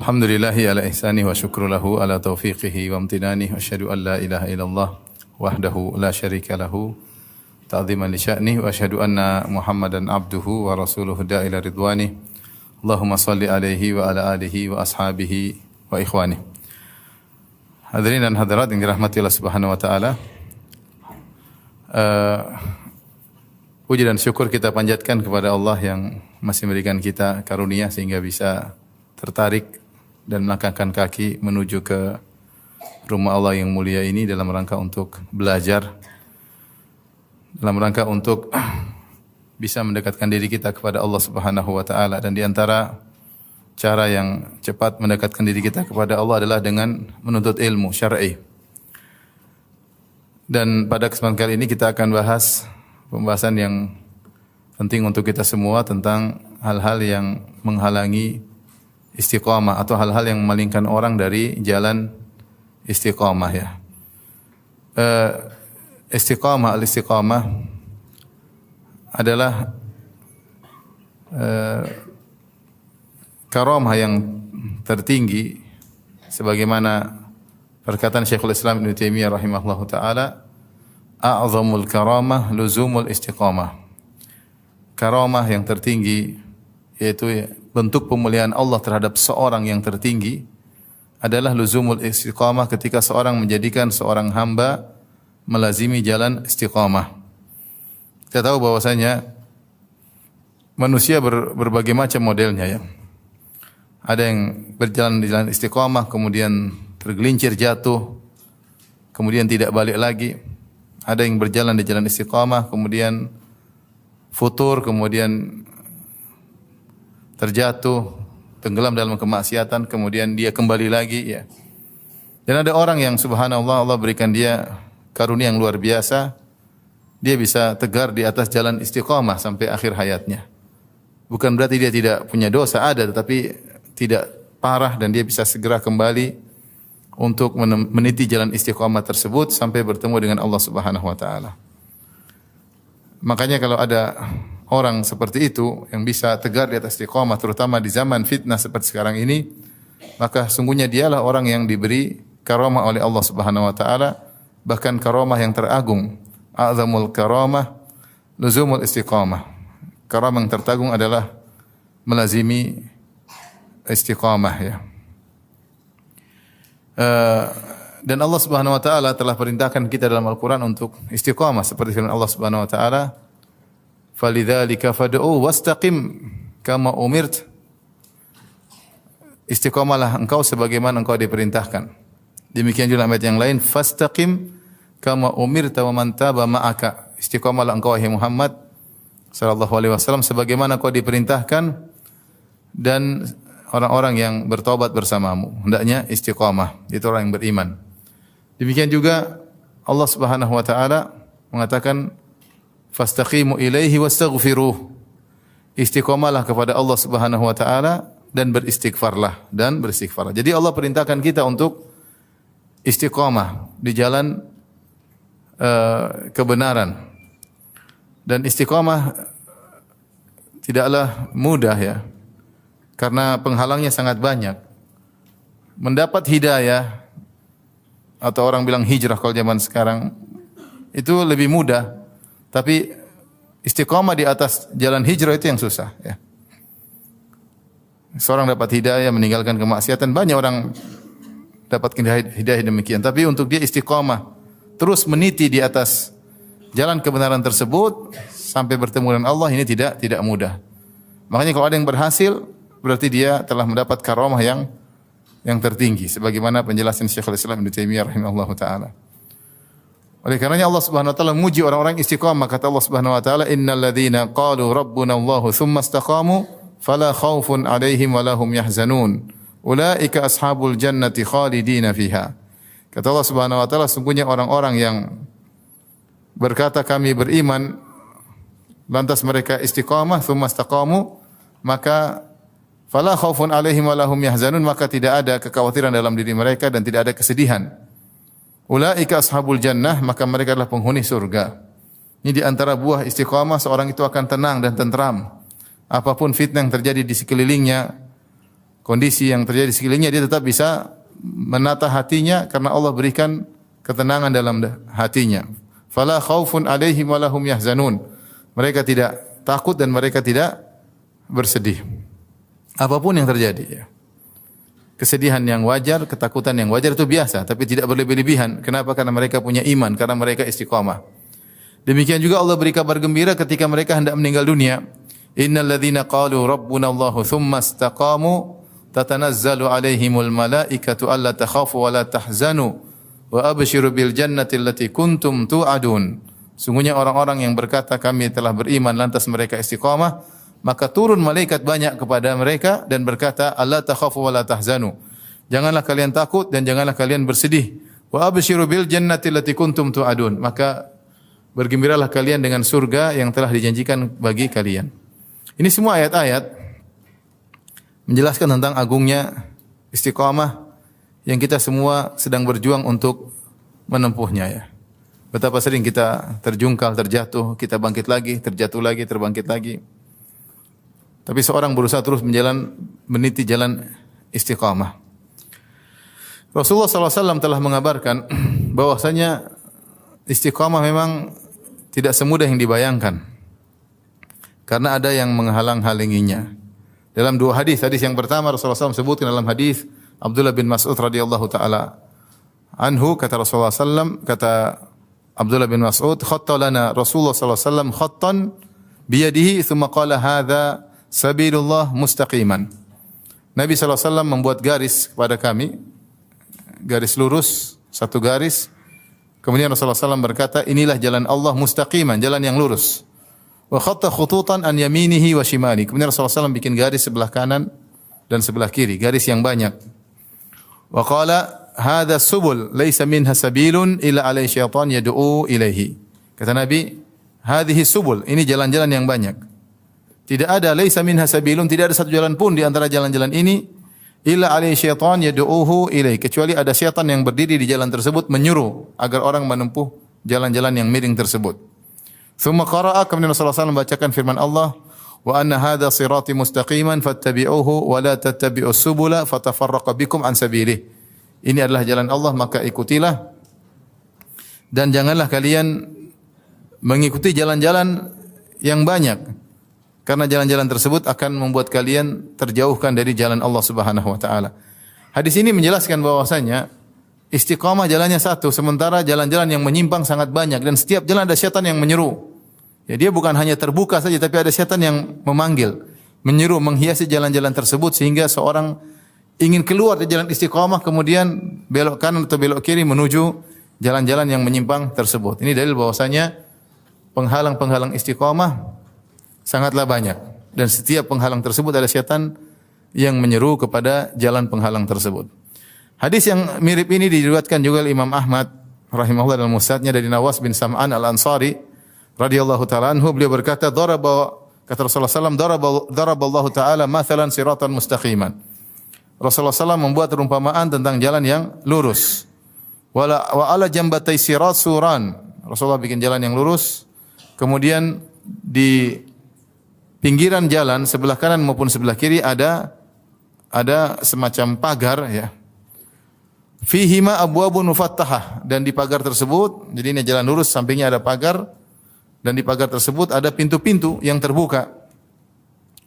Alhamdulillahi ala ihsani wa syukru lahu ala taufiqihi wa amtinani wa asyhadu an la ilaha illallah wahdahu la syarika lahu ta'ziman li sya'ni wa asyhadu anna Muhammadan abduhu wa rasuluhu da'ila ridwani. Allahumma salli alaihi wa ala alihi wa ashabihi wa ikhwani. Hadirin dan hadirat yang dirahmati Allah Subhanahu wa taala. Puji dan syukur kita panjatkan kepada Allah yang masih memberikan kita karunia sehingga bisa tertarik dan melangkahkan kaki menuju ke rumah Allah yang mulia ini dalam rangka untuk belajar, dalam rangka untuk bisa mendekatkan diri kita kepada Allah Subhanahu wa taala. Dan di antara cara yang cepat mendekatkan diri kita kepada Allah adalah dengan menuntut ilmu syar'i. Dan pada kesempatan kali ini kita akan bahas pembahasan yang penting untuk kita semua tentang hal-hal yang menghalangi istiqamah atau hal-hal yang memalingkan orang dari jalan istiqamah ya. Al-istiqamah adalah karamah yang tertinggi sebagaimana perkataan Syekhul Islam Ibnu Taimiyah rahimahullahu taala, a'zamul karamah luzumul istiqamah. Karamah yang tertinggi yaitu bentuk pemuliaan Allah terhadap seorang yang tertinggi adalah luzumul istiqamah, ketika seorang menjadikan seorang hamba melazimi jalan istiqamah. Kita tahu bahwasanya manusia berbagai macam modelnya ya. Ada yang berjalan di jalan istiqamah kemudian tergelincir jatuh, kemudian tidak balik lagi. Ada yang berjalan di jalan istiqamah kemudian futur, kemudian terjatuh, tenggelam dalam kemaksiatan, kemudian dia kembali lagi ya. Dan ada orang yang subhanallah Allah berikan dia karunia yang luar biasa, dia bisa tegar di atas jalan istiqamah sampai akhir hayatnya. Bukan berarti dia tidak punya dosa, ada, tetapi tidak parah dan dia bisa segera kembali untuk meniti jalan istiqamah tersebut sampai bertemu dengan Allah Subhanahu wa taala. Makanya kalau ada orang seperti itu yang bisa tegar di atas istiqamah terutama di zaman fitnah seperti sekarang ini, maka sungguhnya dialah orang yang diberi karamah oleh Allah Subhanahu wa taala, bahkan karamah yang teragung. A'zamul karamah luzumul istiqamah. Karamah yang tertagung adalah melazimi istiqamah ya. Dan Allah Subhanahu wa taala telah perintahkan kita dalam Al-Qur'an untuk istiqamah seperti firman Allah Subhanahu wa taala, "Falidzalika fad'u wastaqim kama umirt." Istiqamalah engkau sebagaimana engkau diperintahkan. Demikian juga ayat yang lain, "Fastaqim kama umirta wa man taba ma'aka." Istiqamalah engkau wahai Muhammad sallallahu alaihi wasallam sebagaimana engkau diperintahkan dan orang-orang yang bertobat bersamamu. Hendaknya istiqamah, itu orang yang beriman. Demikian juga Allah Subhanahu wa taala mengatakan, "Fastaqimu ilaihi wastaghfiruh." Istiqamalah kepada Allah Subhanahu wa taala dan beristighfarlah. Jadi Allah perintahkan kita untuk istiqamah di jalan kebenaran. Dan istiqamah tidaklah mudah ya. Karena penghalangnya sangat banyak. Mendapat hidayah atau orang bilang hijrah kalau zaman sekarang itu lebih mudah. Tapi istiqamah di atas jalan hijrah itu yang susah ya. Seorang dapat hidayah meninggalkan kemaksiatan, banyak orang dapat hidayah demikian. Tapi untuk dia istiqamah terus meniti di atas jalan kebenaran tersebut sampai bertemu dengan Allah, ini tidak mudah. Makanya kalau ada yang berhasil berarti dia telah mendapat karamah yang tertinggi sebagaimana penjelasan Syekhul Islam Ibnu Taimiyah rahimahullahu taala. Oleh karenanya Allah Subhanahu wa taala memuji orang-orang istiqamah. Kata Allah Subhanahu wa taala, "Innal ladzina qalu rabbuna Allah tsumma istaqamu fala khaufun 'alaihim wa lahum yahzanun. Ulaika ashabul jannati khalidina fiha." Kata Allah Subhanahu wa taala, sungguhnya orang-orang yang berkata kami beriman lantas mereka istiqamah tsumma istaqamu, maka fala khaufun 'alaihim wa lahum yahzanun, maka tidak ada kekhawatiran dalam diri mereka dan tidak ada kesedihan. Ulaika ashabul jannah, maka mereka adalah penghuni surga. Ini di antara buah istiqamah, seorang itu akan tenang dan tentram. Apapun fitnah yang terjadi di sekelilingnya, kondisi yang terjadi di sekelilingnya, dia tetap bisa menata hatinya karena Allah berikan ketenangan dalam hatinya. Fala khaufun alaihim wa lahum yahzanun. Mereka tidak takut dan mereka tidak bersedih. Apapun yang terjadi, ya. Kesedihan yang wajar, ketakutan yang wajar itu biasa, tapi tidak berlebih-lebihan. Kenapa? Karena mereka punya iman, karena mereka istiqamah. Demikian juga Allah beri kabar gembira ketika mereka hendak meninggal dunia. Innal ladzina qalu rabbuna Allahu tsumma istaqamu tatanazzalu alaihimul malaikatu alla takhafu wa la tahzanu wa abshiru bil jannati allati kuntum tu'adun. Sungguhnya orang-orang yang berkata kami telah beriman lantas mereka istiqamah, maka turun malaikat banyak kepada mereka dan berkata alla takhafu wa la tahzanu. Janganlah kalian takut dan janganlah kalian bersedih. Wa abshiru bil jannati allati kuntum tu'adun. Maka bergembiralah kalian dengan surga yang telah dijanjikan bagi kalian. Ini semua ayat-ayat menjelaskan tentang agungnya istiqamah yang kita semua sedang berjuang untuk menempuhnya, ya. Betapa sering kita terjungkal, terjatuh, kita bangkit lagi, terjatuh lagi, terbangkit lagi. Tapi seorang berusaha terus meniti jalan istiqamah. Rasulullah SAW telah mengabarkan bahwasanya istiqamah memang tidak semudah yang dibayangkan. Karena ada yang menghalang-halanginya. Dalam dua hadis yang pertama Rasulullah SAW sebutkan dalam hadis Abdullah bin Mas'ud radhiyallahu taala anhu, kata Rasulullah SAW, kata Abdullah bin Mas'ud, khatta lana Rasulullah SAW khattan biyadihi thumma qala hadza sabilullah mustaqiman. Nabi SAW membuat garis kepada kami, garis lurus, satu garis. Kemudian Rasulullah SAW berkata, inilah jalan Allah mustaqiman, jalan yang lurus. Wa khatta khututan an yaminihi wa shimali. Kemudian Rasulullah SAW bikin garis sebelah kanan dan sebelah kiri, garis yang banyak. Wa qala hadza subul laisa minha sabilun illa alai syaitan yad'u ilaihi. Kata Nabi, hadhihi subul, ini jalan-jalan yang banyak. Tidak ada laisa minha sabilun, tidak ada satu jalan pun di antara jalan-jalan ini illa alai syaitan yad'uhu ilaihi, kecuali ada syaitan yang berdiri di jalan tersebut menyuruh agar orang menempuh jalan-jalan yang miring tersebut. Thumma qara'a, kemudian Rasulullah SAW membacakan firman Allah, wa anna hadza sirati mustaqiman fattabi'uhu wa la tattabi'us subula fatafarraqa bikum an sabilihi. Ini adalah jalan Allah, maka ikutilah dan janganlah kalian mengikuti jalan-jalan yang banyak, karena jalan-jalan tersebut akan membuat kalian terjauhkan dari jalan Allah Subhanahu wa taala. Hadis ini menjelaskan bahwasanya istiqamah jalannya satu, sementara jalan-jalan yang menyimpang sangat banyak dan setiap jalan ada syaitan yang menyeru. Ya, dia bukan hanya terbuka saja, tapi ada syaitan yang memanggil, menyeru, menghiasi jalan-jalan tersebut sehingga seorang ingin keluar dari jalan istiqamah kemudian belok kanan atau belok kiri menuju jalan-jalan yang menyimpang tersebut. Ini dalil bahwasanya penghalang-penghalang istiqamah sangatlah banyak dan setiap penghalang tersebut ada syaitan yang menyeru kepada jalan penghalang tersebut. Hadis yang mirip ini diriwayatkan juga oleh Imam Ahmad rahimahullah dalam musnadnya dari Nawas bin Sam'an Al-Ansari radhiyallahu taala anhu, beliau berkata, kata Rasulullah SAW, daraballahu taala mathalan siratan mustaqiman. Rasulullah SAW membuat perumpamaan tentang jalan yang lurus. Wa ala jambatai sirat suran. Rasulullah bikin jalan yang lurus, kemudian di pinggiran jalan sebelah kanan maupun sebelah kiri ada semacam pagar, ya. Fihima abwabun mufattahah, dan di pagar tersebut, jadi ini jalan lurus, sampingnya ada pagar dan di pagar tersebut ada pintu-pintu yang terbuka.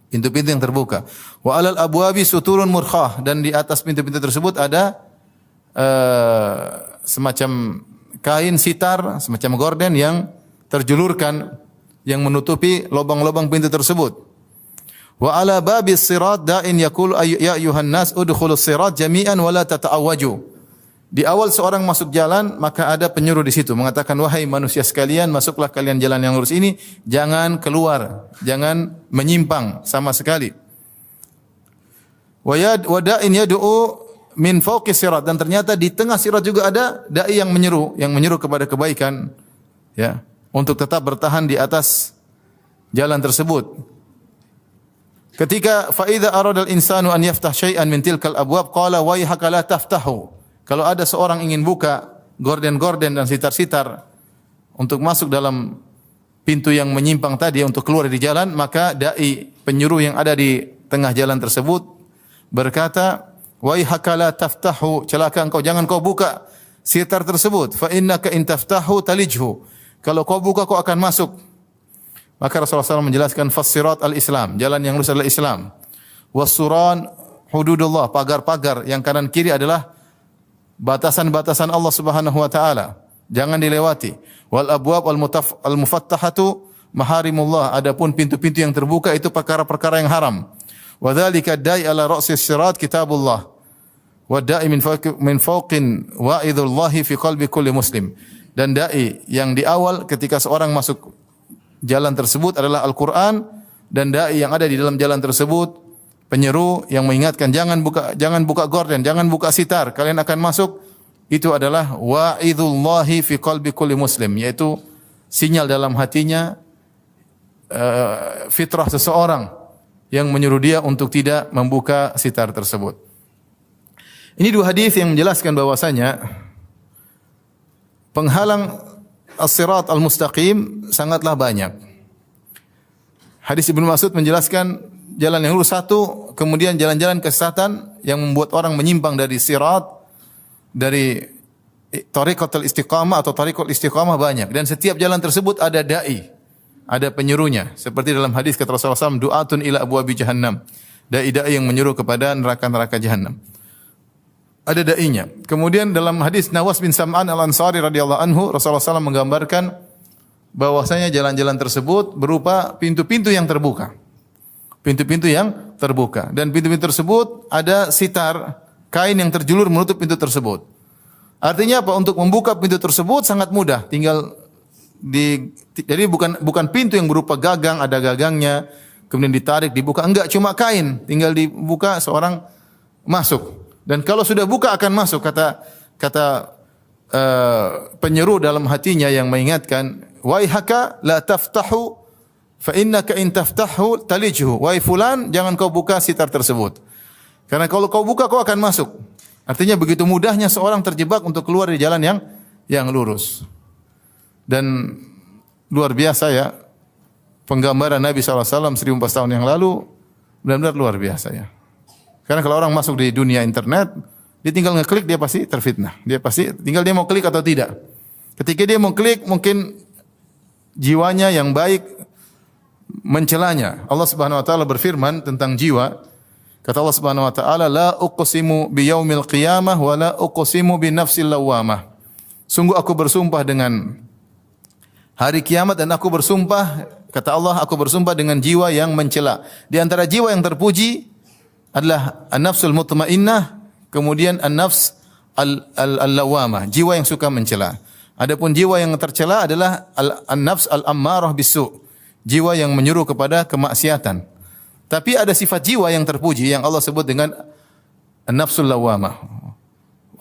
Pintu-pintu yang terbuka. Wa alal abwabi suturun murkhah, dan di atas pintu-pintu tersebut ada semacam kain sitar, semacam gorden yang terjulurkan yang menutupi lubang-lubang pintu tersebut. Wa ala babis sirat da'in yaqul ya ayuhan nas udkhulus sirat jami'an wa la tata'awwaju. Di awal seorang masuk jalan, maka ada penyuruh di situ mengatakan, wahai manusia sekalian, masuklah kalian jalan yang lurus ini, jangan keluar, jangan menyimpang sama sekali. Wa da'in yad'u min fawqis sirat, dan ternyata di tengah sirat juga ada dai yang menyeru kepada kebaikan, ya, untuk tetap bertahan di atas jalan tersebut. Ketika fa idza arada al-insanu an yaftah syai'an min tilkal abwab qala wayhaka la taftahu. Kalau ada seorang ingin buka gorden-gorden dan sitar-sitar untuk masuk dalam pintu yang menyimpang tadi untuk keluar dari jalan, maka dai penyuruh yang ada di tengah jalan tersebut berkata, "Waihaka la taftahu, celaka engkau, jangan kau buka sitar tersebut. Fa innaka in taftahu talijhu." Kalau kau buka kau akan masuk. Maka Rasulullah SAW menjelaskan fassirat al-Islam, jalan yang lurus adalah Islam. Wasuran hududullah, pagar-pagar yang kanan kiri adalah batasan-batasan Allah Subhanahu wa taala. Jangan dilewati. Wal abwab al mufattahatu maharimullah. Adapun pintu-pintu yang terbuka itu perkara-perkara yang haram. Wa dzalika da'i ala ra'sis sirat kitabullah. Wa da'i min fawqin wa'idullahi fi qalbi kulli muslim. Dan dai yang di awal ketika seorang masuk jalan tersebut adalah Al-Qur'an, dan dai yang ada di dalam jalan tersebut penyeru yang mengingatkan jangan buka gorden, jangan buka sitar, kalian akan masuk. Itu adalah wa'idullahi fi qalbi kulli muslim, yaitu sinyal dalam hatinya fitrah seseorang yang menyuruh dia untuk tidak membuka sitar tersebut. Ini dua hadis yang menjelaskan bahwasanya penghalang as-sirat al-mustaqim sangatlah banyak. Hadis Ibnu Mas'ud menjelaskan jalan yang lurus satu, kemudian jalan-jalan kesesatan yang membuat orang menyimpang dari sirat, dari tariqatul istiqamah atau tariqul istiqamah banyak, dan setiap jalan tersebut ada dai, ada penyerunya. Seperti dalam hadis kata Rasulullah SAW, du'atun ila abwabi jahannam, dai-dai yang menyeru kepada neraka-neraka jahannam. Ada dai-nya. Kemudian dalam hadis Nawas bin Sam'an al-Ansari radhiyallahu anhu, Rasulullah SAW menggambarkan bahwasanya jalan-jalan tersebut berupa pintu-pintu yang terbuka. Pintu-pintu yang terbuka, dan pintu-pintu tersebut ada sitar, kain yang terjulur menutup pintu tersebut. Artinya apa? Untuk membuka pintu tersebut sangat mudah. Jadi bukan pintu yang berupa gagang, ada gagangnya, kemudian ditarik, dibuka. Enggak, cuma kain. Tinggal dibuka, seorang masuk. Dan kalau sudah buka akan masuk. Kata penyeru dalam hatinya yang mengingatkan, "Waihaka la taftahu, fa innaka in taftahu talijhu." Wahai fulan, jangan kau buka sitar tersebut. Karena kalau kau buka, kau akan masuk. Artinya begitu mudahnya seorang terjebak untuk keluar dari jalan yang lurus. Dan luar biasa ya, penggambaran Nabi SAW 1400 tahun yang lalu, benar-benar luar biasa ya. Karena kalau orang masuk di dunia internet, dia tinggal ngeklik, dia pasti terfitnah. Dia pasti tinggal dia mau klik atau tidak. Ketika dia mau klik, mungkin jiwanya yang baik mencelanya. Allah Subhanahu wa taala berfirman tentang jiwa. Kata Allah Subhanahu wa taala, "La uqsimu biyaumil qiyamah wa la uqsimu binafsil lawwamah." Sungguh aku bersumpah dengan hari kiamat, dan aku bersumpah, kata Allah, aku bersumpah dengan jiwa yang mencela. Di antara jiwa yang terpuji adalah an-nafsul mutmainnah, kemudian an-nafs al-lawwamah, jiwa yang suka mencela. Adapun jiwa yang tercela adalah an-nafs al-ammarah bisu', jiwa yang menyuruh kepada kemaksiatan. Tapi ada sifat jiwa yang terpuji yang Allah sebut dengan an-nafsul lawwamah.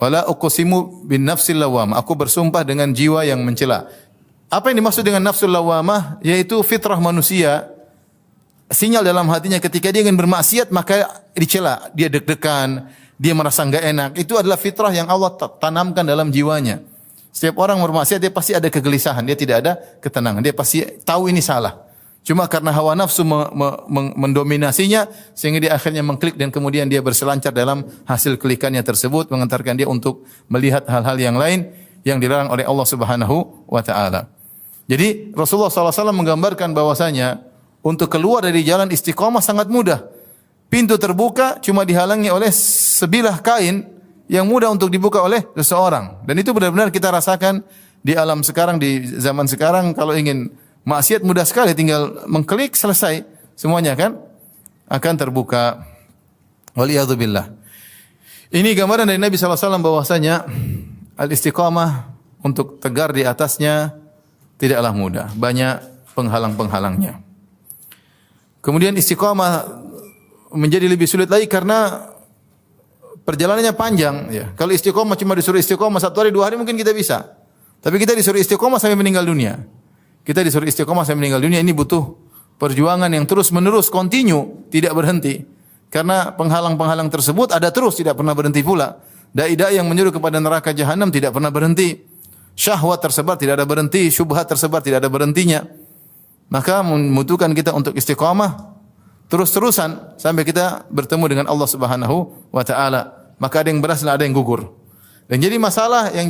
Wala uqsimu bin nafsil lawwamah. Aku bersumpah dengan jiwa yang mencela. Apa yang dimaksud dengan nafsul lawwamah? Yaitu fitrah manusia. Sinyal dalam hatinya ketika dia ingin bermaksiat maka dicela, dia deg-degan, dia merasa enggak enak. Itu adalah fitrah yang Allah tanamkan dalam jiwanya. Setiap orang bermaksiat dia pasti ada kegelisahan, dia tidak ada ketenangan. Dia pasti tahu ini salah. Cuma karena hawa nafsu mendominasinya sehingga dia akhirnya mengklik, dan kemudian dia berselancar dalam hasil klikannya tersebut, mengantarkan dia untuk melihat hal-hal yang lain yang dilarang oleh Allah Subhanahu wa taala. Jadi Rasulullah SAW menggambarkan bahwasanya untuk keluar dari jalan istiqamah sangat mudah. Pintu terbuka cuma dihalangi oleh sebilah kain yang mudah untuk dibuka oleh seseorang. Dan itu benar-benar kita rasakan di alam sekarang, di zaman sekarang. Kalau ingin maksiat mudah sekali, tinggal mengklik selesai semuanya kan akan terbuka. Waliyadzubillah. Ini gambaran dari Nabi SAW bahwasanya al-istiqamah untuk tegar di atasnya tidaklah mudah, banyak penghalang-penghalangnya. Kemudian istiqamah menjadi lebih sulit lagi karena perjalanannya panjang ya. Kalau istiqamah cuma disuruh istiqamah 1 hari 2 hari mungkin kita bisa. Tapi kita disuruh istiqamah sampai meninggal dunia. Kita disuruh istiqamah sampai meninggal dunia, ini butuh perjuangan yang terus-menerus, kontinu, tidak berhenti. Karena penghalang-penghalang tersebut ada terus, tidak pernah berhenti pula. Dai-dai yang menyuruh kepada neraka jahanam tidak pernah berhenti. Syahwat tersebar tidak ada berhenti, syubhat tersebar tidak ada berhentinya. Maka membutuhkan kita untuk istiqamah terus-terusan sampai kita bertemu dengan Allah Subhanahu wa taala. Maka ada yang berhasil, ada yang gugur. Dan jadi masalah yang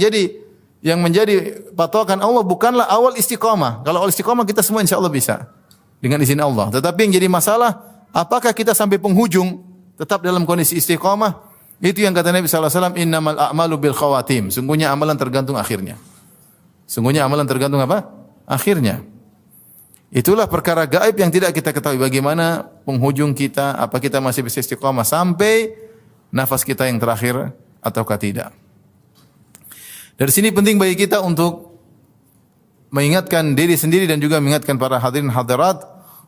menjadi patokan Allah bukanlah awal istiqamah. Kalau awal istiqamah kita semua insya Allah bisa dengan izin Allah. Tetapi yang jadi masalah, apakah kita sampai penghujung tetap dalam kondisi istiqamah? Itu yang kata Nabi sallallahu alaihi wasallam, innamal a'malu bil khawatim. Sungguhnya amalan tergantung akhirnya. Sungguhnya amalan tergantung apa? Akhirnya. Itulah perkara gaib yang tidak kita ketahui. Bagaimana penghujung kita, apa kita masih bisa istiqamah sampai nafas kita yang terakhir ataukah tidak. Dari sini penting bagi kita untuk mengingatkan diri sendiri dan juga mengingatkan para hadirin hadirat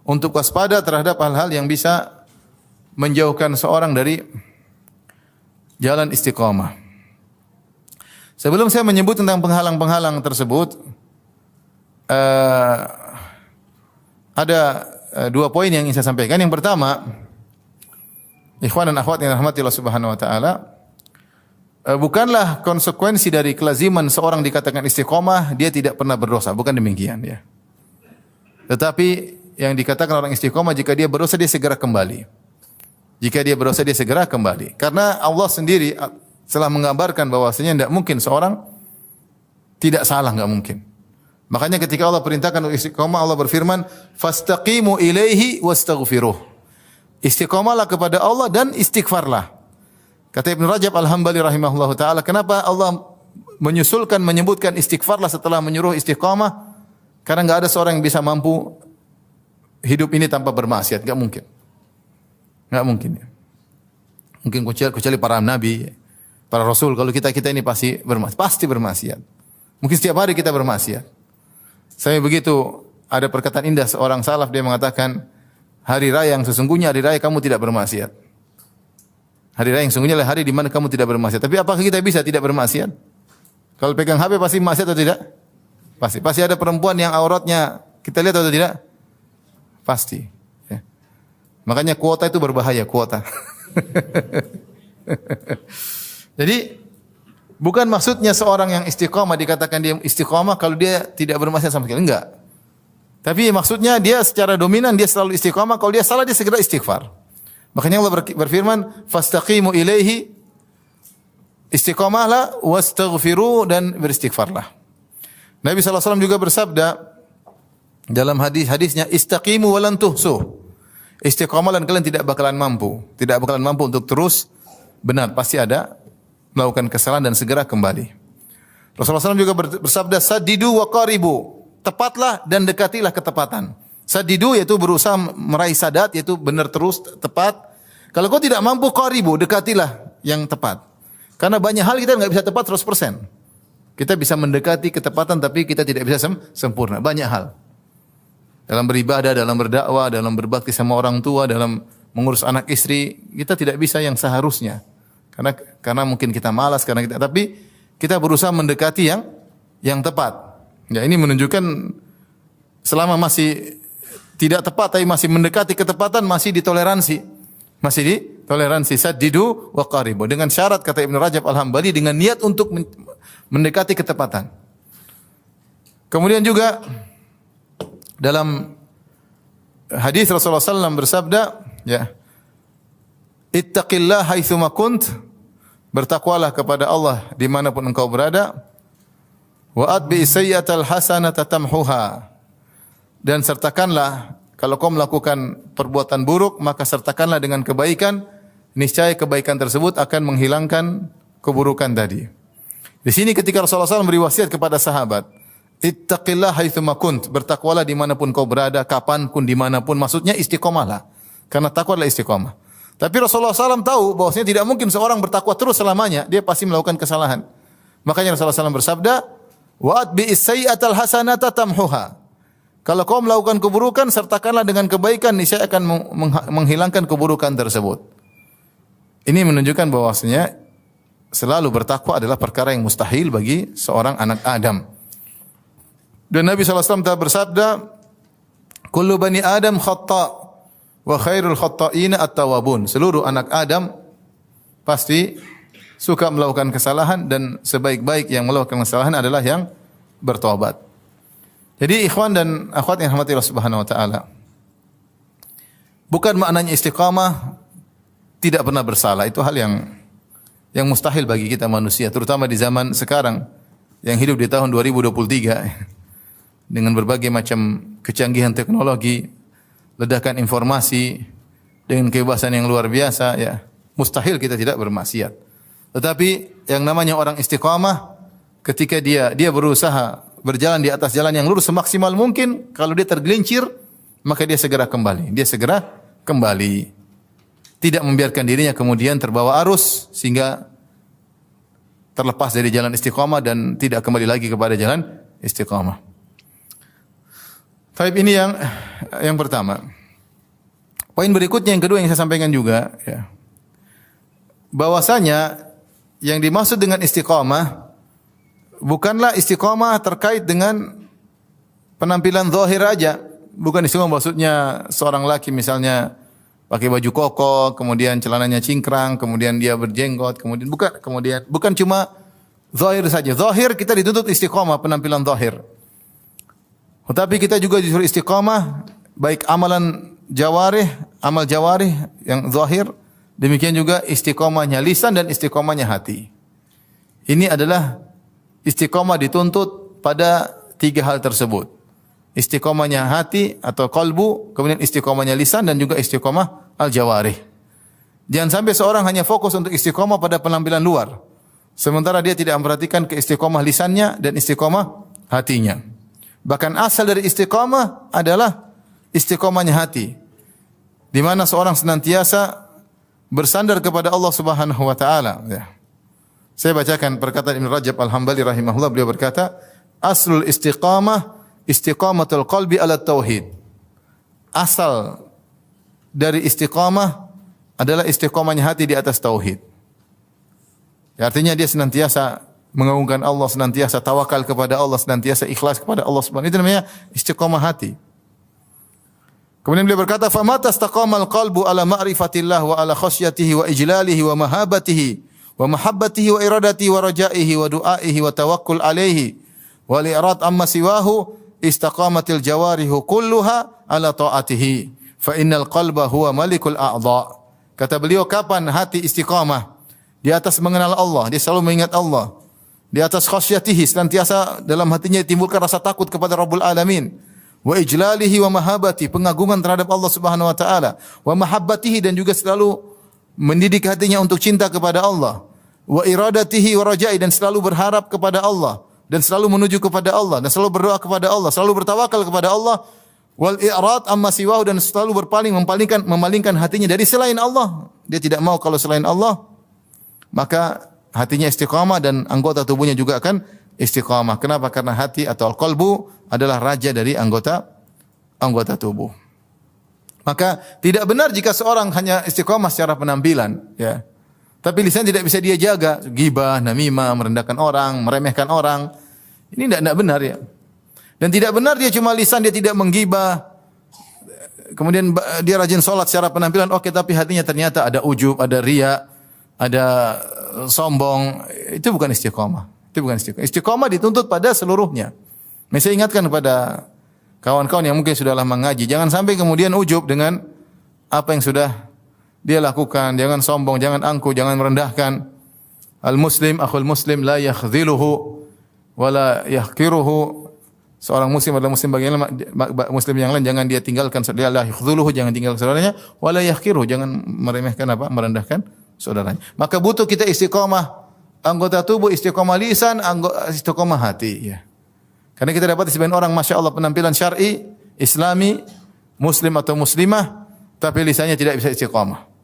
untuk waspada terhadap hal-hal yang bisa menjauhkan seorang dari jalan istiqamah. Sebelum saya menyebut tentang penghalang-penghalang tersebut, ada 2 poin yang ingin saya sampaikan. Yang pertama, ikhwan dan akhwat yang dirahmati Allah Subhanahu wa taala, bukanlah konsekuensi dari kelaziman seorang dikatakan istiqomah dia tidak pernah berdosa, bukan demikian ya. Tetapi yang dikatakan orang istiqomah jika dia berdosa dia segera kembali. Jika dia berdosa dia segera kembali. Karena Allah sendiri telah menggambarkan bahwasanya tidak mungkin seorang tidak salah, enggak mungkin. Makanya ketika Allah perintahkan untuk istiqomah, Allah berfirman, "Fastaqimu ilaihi wastaghfiruh." Istiqomahlah kepada Allah dan istighfarlah. Kata Ibnu Rajab Al-Hambali rahimahullahu taala, kenapa Allah menyebutkan istighfarlah setelah menyuruh istiqomah? Karena enggak ada seorang yang bisa mampu hidup ini tanpa bermaksiat, enggak mungkin. Enggak mungkin ya. Mungkin kecuali para nabi, para rasul. Kalau kita ini pasti bermaksiat. Mungkin setiap hari kita bermaksiat. Saya begitu ada perkataan indah seorang salaf, dia mengatakan, hari raya yang sesungguhnya hari raya kamu tidak bermaksiat. Hari raya yang sesungguhnya adalah hari di mana kamu tidak bermaksiat. Tapi apakah kita bisa tidak bermaksiat? Kalau pegang HP pasti maksiat atau tidak? Pasti. Pasti ada perempuan yang auratnya kita lihat atau tidak? Pasti. Ya. Makanya kuota itu berbahaya, kuota. Jadi bukan maksudnya seorang yang istiqamah dikatakan dia istiqamah kalau dia tidak bermaksiat sama sekali, enggak. Tapi maksudnya dia secara dominan dia selalu istiqamah, kalau dia salah dia segera istighfar. Makanya Allah berfirman, "Fastaqimu ilaihi", istiqamahlah, wastaghfiru, dan beristighfarlah. Nabi sallallahu alaihi wasallam juga bersabda dalam hadisnya, "Istaqimu wa lan tuhsu." Istiqamah dan kalian tidak bakalan mampu untuk terus benar, pasti ada melakukan kesalahan dan segera kembali. Rasulullah SAW juga bersabda, "Saddidu wa qaribu." Tepatlah dan dekatilah ketepatan. Saddidu yaitu berusaha meraih sadat, yaitu benar terus, tepat. Kalau kau tidak mampu, qaribu, dekatilah yang tepat. Karena banyak hal kita enggak bisa tepat 100%. Kita bisa mendekati ketepatan tapi kita tidak bisa sempurna. Banyak hal. Dalam beribadah, dalam berdakwah, dalam berbakti sama orang tua, dalam mengurus anak istri, kita tidak bisa yang seharusnya. Karena mungkin kita malas, tapi kita berusaha mendekati yang tepat. Ya, ini menunjukkan selama masih tidak tepat tapi masih mendekati ketepatan, masih ditoleransi. Saddidu wa qaribu, dengan syarat kata Ibnu Rajab Al-Hambali, dengan niat untuk mendekati ketepatan. Kemudian juga dalam hadis Rasulullah SAW bersabda, ya, "Ittaqillah haitsuma kunt", bertakwalah kepada Allah dimanapun engkau berada. "Wa atbi sayyi'atal hasanata tamhuha", dan sertakanlah, kalau kau melakukan perbuatan buruk maka sertakanlah dengan kebaikan, niscaya kebaikan tersebut akan menghilangkan keburukan tadi. Di sini ketika Rasulullah SAW beri wasiat kepada sahabat, "Ittaqillah haitsuma kunt", bertakwalah dimanapun kau berada, kapanpun, dimanapun, maksudnya istiqomahlah. Karena takwa adalah istiqomah. Tapi Rasulullah SAW tahu bahwasanya tidak mungkin seorang bertakwa terus selamanya, dia pasti melakukan kesalahan. Makanya Rasulullah SAW bersabda, "Wa atbi'is sayyi'atal hasanata tamhuha." Kalau kau melakukan keburukan, sertakanlah dengan kebaikan, niscaya akan menghilangkan keburukan tersebut. Ini menunjukkan bahwasanya selalu bertakwa adalah perkara yang mustahil bagi seorang anak Adam. Dan Nabi SAW telah bersabda, "Kullu bani Adam khata' wa khairul khata'ina at-tawwabun." Seluruh anak Adam pasti suka melakukan kesalahan dan sebaik-baik yang melakukan kesalahan adalah yang bertobat. Jadi ikhwan dan akhwat yang dirahmati Allah Subhanahu wa taala, Bukan maknanya istiqamah tidak pernah bersalah. Itu hal yang mustahil bagi kita manusia, terutama di zaman sekarang yang hidup di tahun 2023 dengan berbagai macam kecanggihan teknologi, ledakan informasi dengan kebebasan yang luar biasa, ya. Mustahil kita tidak bermaksiat. Tetapi yang namanya orang istiqamah, ketika dia berusaha berjalan di atas jalan yang lurus semaksimal mungkin, kalau dia tergelincir, maka dia segera kembali. Dia segera kembali. Tidak membiarkan dirinya kemudian terbawa arus sehingga terlepas dari jalan istiqamah dan tidak kembali lagi kepada jalan istiqamah. Baik, ini yang pertama. Poin berikutnya yang kedua yang saya sampaikan juga, ya. Bahwasanya yang dimaksud dengan istiqamah bukanlah istiqamah terkait dengan penampilan zahir aja. Bukan istiqamah maksudnya seorang laki misalnya pakai baju koko, kemudian celananya cingkrang, kemudian dia berjenggot, bukan cuma zahir saja. Zahir kita dituntut istiqamah penampilan zahir. Tetapi kita juga disuruh istiqamah baik amalan jawarih, amal jawarih yang zahir, demikian juga istiqamahnya lisan dan istiqamahnya hati. Ini adalah istiqamah dituntut pada tiga hal tersebut. Istiqamahnya hati atau qalbu, kemudian istiqamahnya lisan dan juga istiqamah al-jawarih. Jangan sampai seorang hanya fokus untuk istiqamah pada penampilan luar, sementara dia tidak memperhatikan keistiqamah lisannya dan istiqamah hatinya. Bahkan asal dari istiqamah adalah istiqamahnya hati, di mana seorang senantiasa bersandar kepada Allah Subhanahu wa taala, ya. Saya bacakan perkataan Ibnu Rajab Al-Hambali rahimahullah, beliau berkata, "Aslul istiqamah istiqamatul qalbi ala tauhid." Asal dari istiqamah adalah istiqamahnya hati di atas tauhid. Ya, artinya dia senantiasa mengagungkan Allah, senantiasa tawakal kepada Allah, senantiasa ikhlas kepada Allah Subhanahu. Itu namanya istiqamah hati. Kemudian beliau berkata, "Fa mata istaqamal qalbu ala ma'rifatillah wa ala khasyatihi wa ijlalihi wa mahabatihi wa mahabbatihi wa iradatihi wa rajaihi wa du'aihi wa tawakkul alaihi wa li'rad amma siwahu istaqamatil jawarihu kulluha ala ta'atihi fa innal qalba huwa malikul a'dha." Kata beliau, kapan hati istiqamah di atas mengenal Allah, dia selalu mengingat Allah, di atas khasyatihi, senantiasa dalam hatinya timbulkan rasa takut kepada Rabbul Alamin, wa ijlalihi wa mahabbati, pengagungan terhadap Allah Subhanahu wa taala, wa mahabbatihi, dan juga selalu mendidik hatinya untuk cinta kepada Allah, wa iradatihi wa rajai, dan selalu berharap kepada Allah dan selalu menuju kepada Allah dan selalu berdoa kepada Allah, selalu bertawakal kepada Allah, wal i'rad amma siwahu, dan selalu memalingkan hatinya dari selain Allah. Dia tidak mau kalau selain Allah, maka hatinya istiqamah dan anggota tubuhnya juga akan istiqamah. Kenapa? Karena hati atau qalbu adalah raja dari anggota tubuh. Maka tidak benar jika seorang hanya istiqamah secara penampilan, ya. Tapi lisan tidak bisa dia jaga, ghibah, namimah, merendahkan orang, meremehkan orang. Ini tidak benar, ya. Dan tidak benar dia cuma lisan, dia tidak menggibah, kemudian dia rajin salat secara penampilan, oke, tapi hatinya ternyata ada ujub, ada riya, ada sombong. Itu bukan istiqamah. Itu bukan istiqamah. Istiqamah dituntut pada seluruhnya. Saya ingatkan kepada kawan-kawan yang mungkin sudah lama ngaji, jangan sampai kemudian ujub dengan apa yang sudah dia lakukan. Jangan sombong, jangan angkuh, jangan merendahkan. Al-muslim, akhul muslim, la yakhdhiluhu wa la yahkiruhu. Seorang muslim adalah muslim yang lain, jangan dia tinggalkan, dia la yakhdhuluhu, jangan tinggalkan saudaranya, wa la yahkiruhu, jangan meremehkan merendahkan saudaranya. Maka butuh kita istiqamah anggota tubuh, istiqamah lisan, istiqamah hati, ya. Karena kita dapat sebagian orang, masya Allah, penampilan syar'i, islami, muslim atau muslimah, tapi lisannya tidak bisa istiqamah.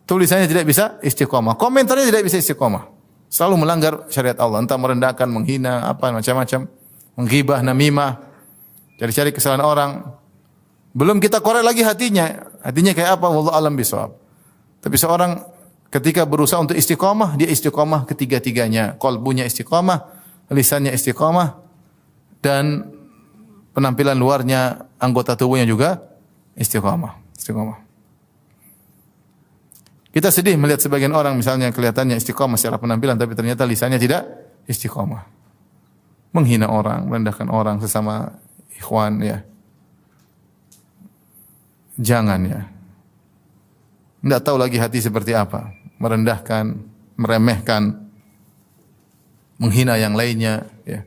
Tulisannya tidak bisa istiqamah. Komentarnya tidak bisa istiqamah. Selalu melanggar syariat Allah, entah merendahkan, menghina, macam-macam, menggibah, namimah, cari-cari kesalahan orang. Belum kita korek lagi hatinya. Hatinya kayak apa? Wallahu a'lam bishawab. Tapi seorang ketika berusaha untuk istiqamah, dia istiqamah ketiga-tiganya. Qalbunya istiqamah, lisannya istiqamah, dan penampilan luarnya, anggota tubuhnya juga istiqamah. Kita sedih melihat sebagian orang misalnya kelihatannya istiqamah secara penampilan, tapi ternyata lisannya tidak istiqamah. Menghina orang, merendahkan orang sesama ikhwan, ya. Jangan, ya. Tidak tahu lagi hati seperti apa. Merendahkan, meremehkan, menghina yang lainnya. Ya.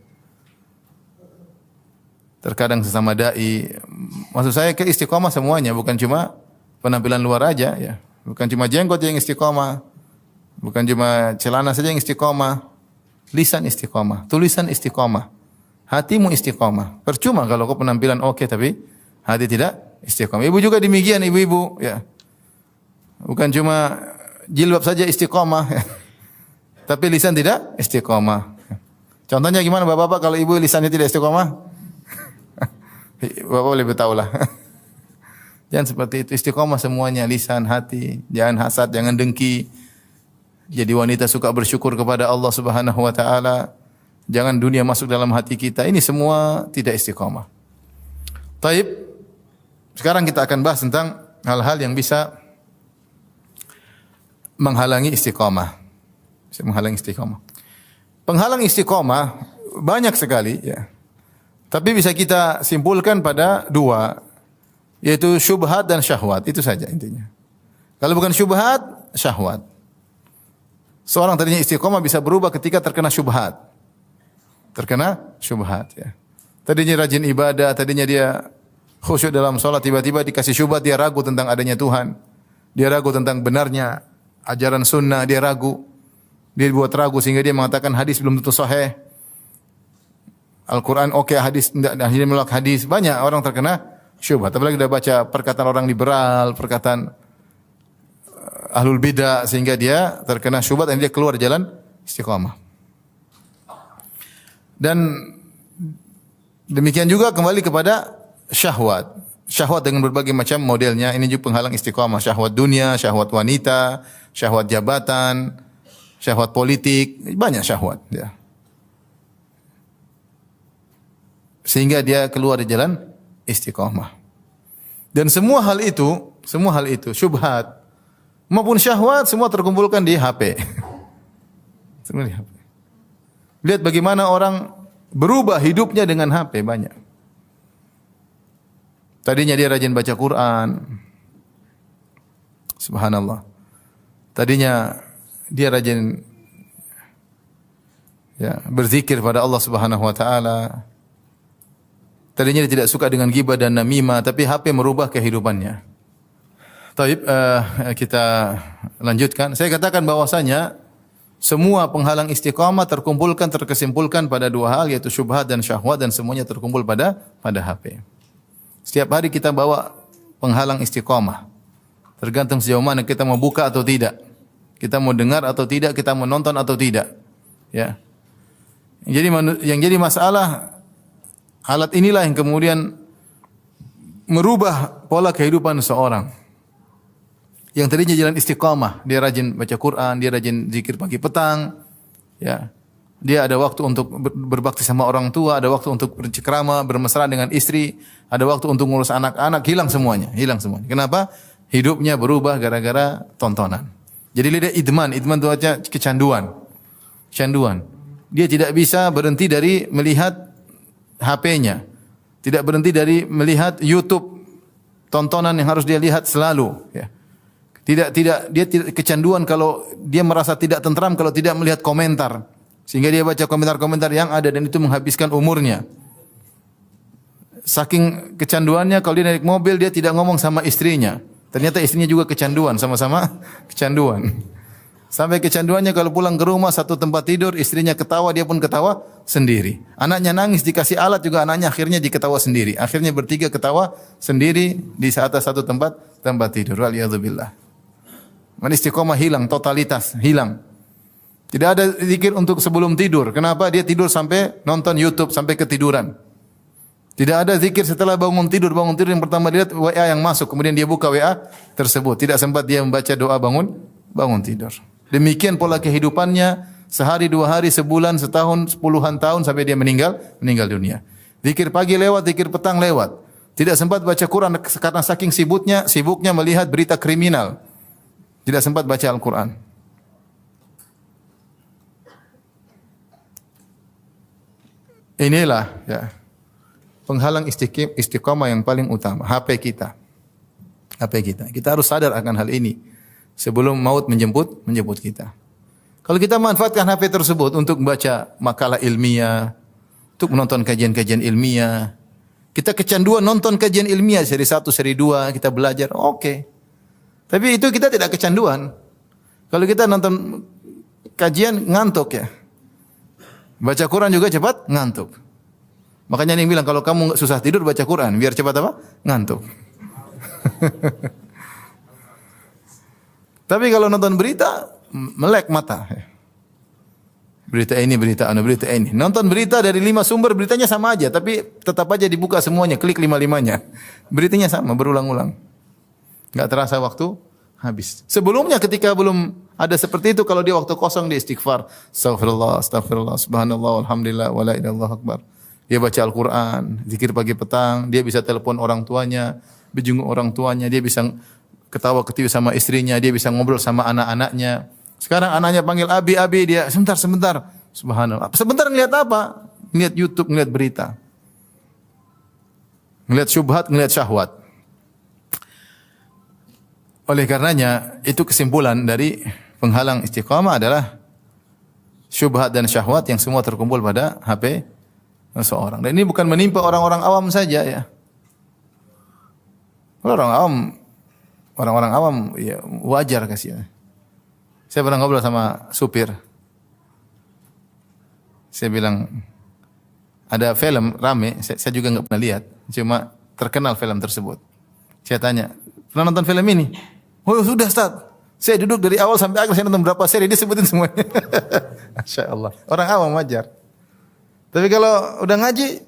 Terkadang sesama dai. Maksud saya ke istiqomah semuanya, bukan cuma penampilan luar aja. Ya. Bukan cuma jenggot yang istiqomah. Bukan cuma celana saja yang istiqomah. Lisan istiqomah, tulisan istiqomah. Hatimu istiqomah. Percuma kalau kau penampilan oke tapi hati tidak istiqomah. Ibu juga demikian, ibu-ibu. Ya. Bukan cuma jilbab saja istiqomah. Ya. Tapi lisan tidak istiqomah. Contohnya gimana bapak-bapak kalau ibu lisannya tidak istiqomah? Bapak lebih tahu lah. Jangan seperti itu. Istiqomah semuanya. Lisan, hati. Jangan hasad, jangan dengki. Jadi wanita suka bersyukur kepada Allah Subhanahu wa taala. Jangan dunia masuk dalam hati kita. Ini semua tidak istiqamah. Taib. Sekarang kita akan bahas tentang hal-hal yang bisa menghalangi istiqamah. Bisa menghalangi istiqamah. Penghalang istiqamah banyak sekali ya. Tapi bisa kita simpulkan pada dua, yaitu syubhat dan syahwat. Itu saja intinya. Kalau bukan syubhat, syahwat. Seorang tadinya istiqamah bisa berubah ketika terkena syubhat. Terkena syubhat ya. Tadinya rajin ibadah, tadinya dia khusyuk dalam salat, tiba-tiba dikasih syubhat, dia ragu tentang adanya Tuhan. Dia ragu tentang benarnya ajaran sunnah, dia ragu. Dia buat ragu sehingga dia mengatakan hadis belum tentu sahih. Al-Qur'an oke, hadis tidak, akhirnya menolak hadis. Banyak orang terkena syubhat. Apalagi sudah baca perkataan orang liberal, perkataan ahlul bidah sehingga dia terkena syubhat dan dia keluar jalan istiqamah. Dan demikian juga kembali kepada syahwat. Syahwat dengan berbagai macam modelnya. Ini juga penghalang istiqamah. Syahwat dunia, syahwat wanita, syahwat jabatan, syahwat politik. Banyak syahwat. Ya. Sehingga dia keluar di jalan istiqamah. Dan semua hal itu, syubhat, maupun syahwat, semua terkumpulkan di HP. Semua di HP. Lihat bagaimana orang berubah hidupnya dengan HP banyak. Tadinya dia rajin baca Quran. Subhanallah. Tadinya dia rajin berzikir pada Allah Subhanahu wa taala. Tadinya dia tidak suka dengan ghibah dan namimah, tapi HP merubah kehidupannya. Taib, kita lanjutkan. Saya katakan bahwasanya semua penghalang istiqamah terkesimpulkan pada dua hal, yaitu syubhat dan syahwat, dan semuanya terkumpul pada HP. Setiap hari kita bawa penghalang istiqamah. Tergantung sejauh mana kita mau buka atau tidak. Kita mau dengar atau tidak, kita mau nonton atau tidak. Ya. Yang jadi masalah, alat inilah yang kemudian merubah pola kehidupan seorang. Yang tadinya jalan istiqamah, dia rajin baca Quran, dia rajin zikir pagi petang, ya. Dia ada waktu untuk berbakti sama orang tua, ada waktu untuk bercengkrama, bermesra dengan istri, ada waktu untuk ngurus anak-anak, hilang semuanya. Kenapa? Hidupnya berubah gara-gara tontonan. Jadi dia idman itu artinya kecanduan. Dia tidak bisa berhenti dari melihat HP-nya. Tidak berhenti dari melihat YouTube, tontonan yang harus dia lihat selalu, ya. Dia tidak kecanduan kalau dia merasa tidak tentram kalau tidak melihat komentar. Sehingga dia baca komentar-komentar yang ada dan itu menghabiskan umurnya. Saking kecanduannya kalau dia naik mobil dia tidak ngomong sama istrinya. Ternyata istrinya juga kecanduan, sama-sama kecanduan. Sampai kecanduannya kalau pulang ke rumah satu tempat tidur, istrinya ketawa, dia pun ketawa sendiri. Anaknya nangis dikasih alat juga anaknya akhirnya diketawa sendiri. Akhirnya bertiga ketawa sendiri di atas satu tempat tidur. Waliyadzubillah. Istiqomah hilang, totalitas hilang. Tidak ada zikir untuk sebelum tidur. Kenapa? Dia tidur sampai nonton YouTube sampai ketiduran. Tidak ada zikir setelah bangun tidur yang pertama dia lihat WA yang masuk, kemudian dia buka WA tersebut. Tidak sempat dia membaca doa bangun tidur. Demikian pola kehidupannya sehari, 2 hari, sebulan, setahun, puluhan tahun sampai dia meninggal dunia. Zikir pagi lewat, zikir petang lewat. Tidak sempat baca Quran karena saking sibuknya melihat berita kriminal. Tidak sempat baca Al-Quran. Inilah ya, penghalang istiqamah yang paling utama, HP kita. Kita harus sadar akan hal ini. sebelum maut menjemput kita. Kalau kita manfaatkan HP tersebut untuk membaca makalah ilmiah, untuk menonton kajian-kajian ilmiah, kita kecanduan nonton kajian ilmiah seri 1, seri 2, kita belajar, oke. Tapi itu kita tidak kecanduan. Kalau kita nonton kajian ngantuk ya. Baca Quran juga cepat ngantuk. Makanya yang bilang kalau kamu susah tidur baca Quran biar cepat apa? Ngantuk. Tapi kalau nonton berita melek mata. Berita ini, berita ini. Nonton berita dari 5 sumber beritanya sama aja, tapi tetap aja dibuka semuanya, klik 5-5-nya. Beritanya sama, berulang-ulang. Enggak terasa waktu habis. Sebelumnya ketika belum ada seperti itu, kalau dia waktu kosong dia istighfar, astagfirullah, astagfirullah, subhanallah, alhamdulillah, wala ilaha illallah akbar. Dia baca Al-Qur'an, zikir pagi petang, dia bisa telepon orang tuanya, berjenguk orang tuanya, dia bisa ketawa ketiwi sama istrinya, dia bisa ngobrol sama anak-anaknya. Sekarang anaknya panggil abi, dia sebentar. Subhanallah. Sebentar ngelihat apa? Ngelihat YouTube, ngelihat berita. Ngelihat syubhat, ngelihat syahwat. Oleh karenanya, itu kesimpulan dari penghalang istiqamah adalah syubhat dan syahwat yang semua terkumpul pada HP seseorang. Dan ini bukan menimpa orang-orang awam saja ya. Orang-orang awam ya wajar kasih. Saya pernah ngobrol sama supir. Saya bilang, ada film rame, saya juga nggak pernah lihat, cuma terkenal film tersebut. Saya tanya, pernah nonton film ini? Oh sudah Ustaz, saya duduk dari awal sampai akhir, saya nonton berapa seri, dia sebutin semuanya. Masya Allah, orang awam wajar. Tapi kalau udah ngaji,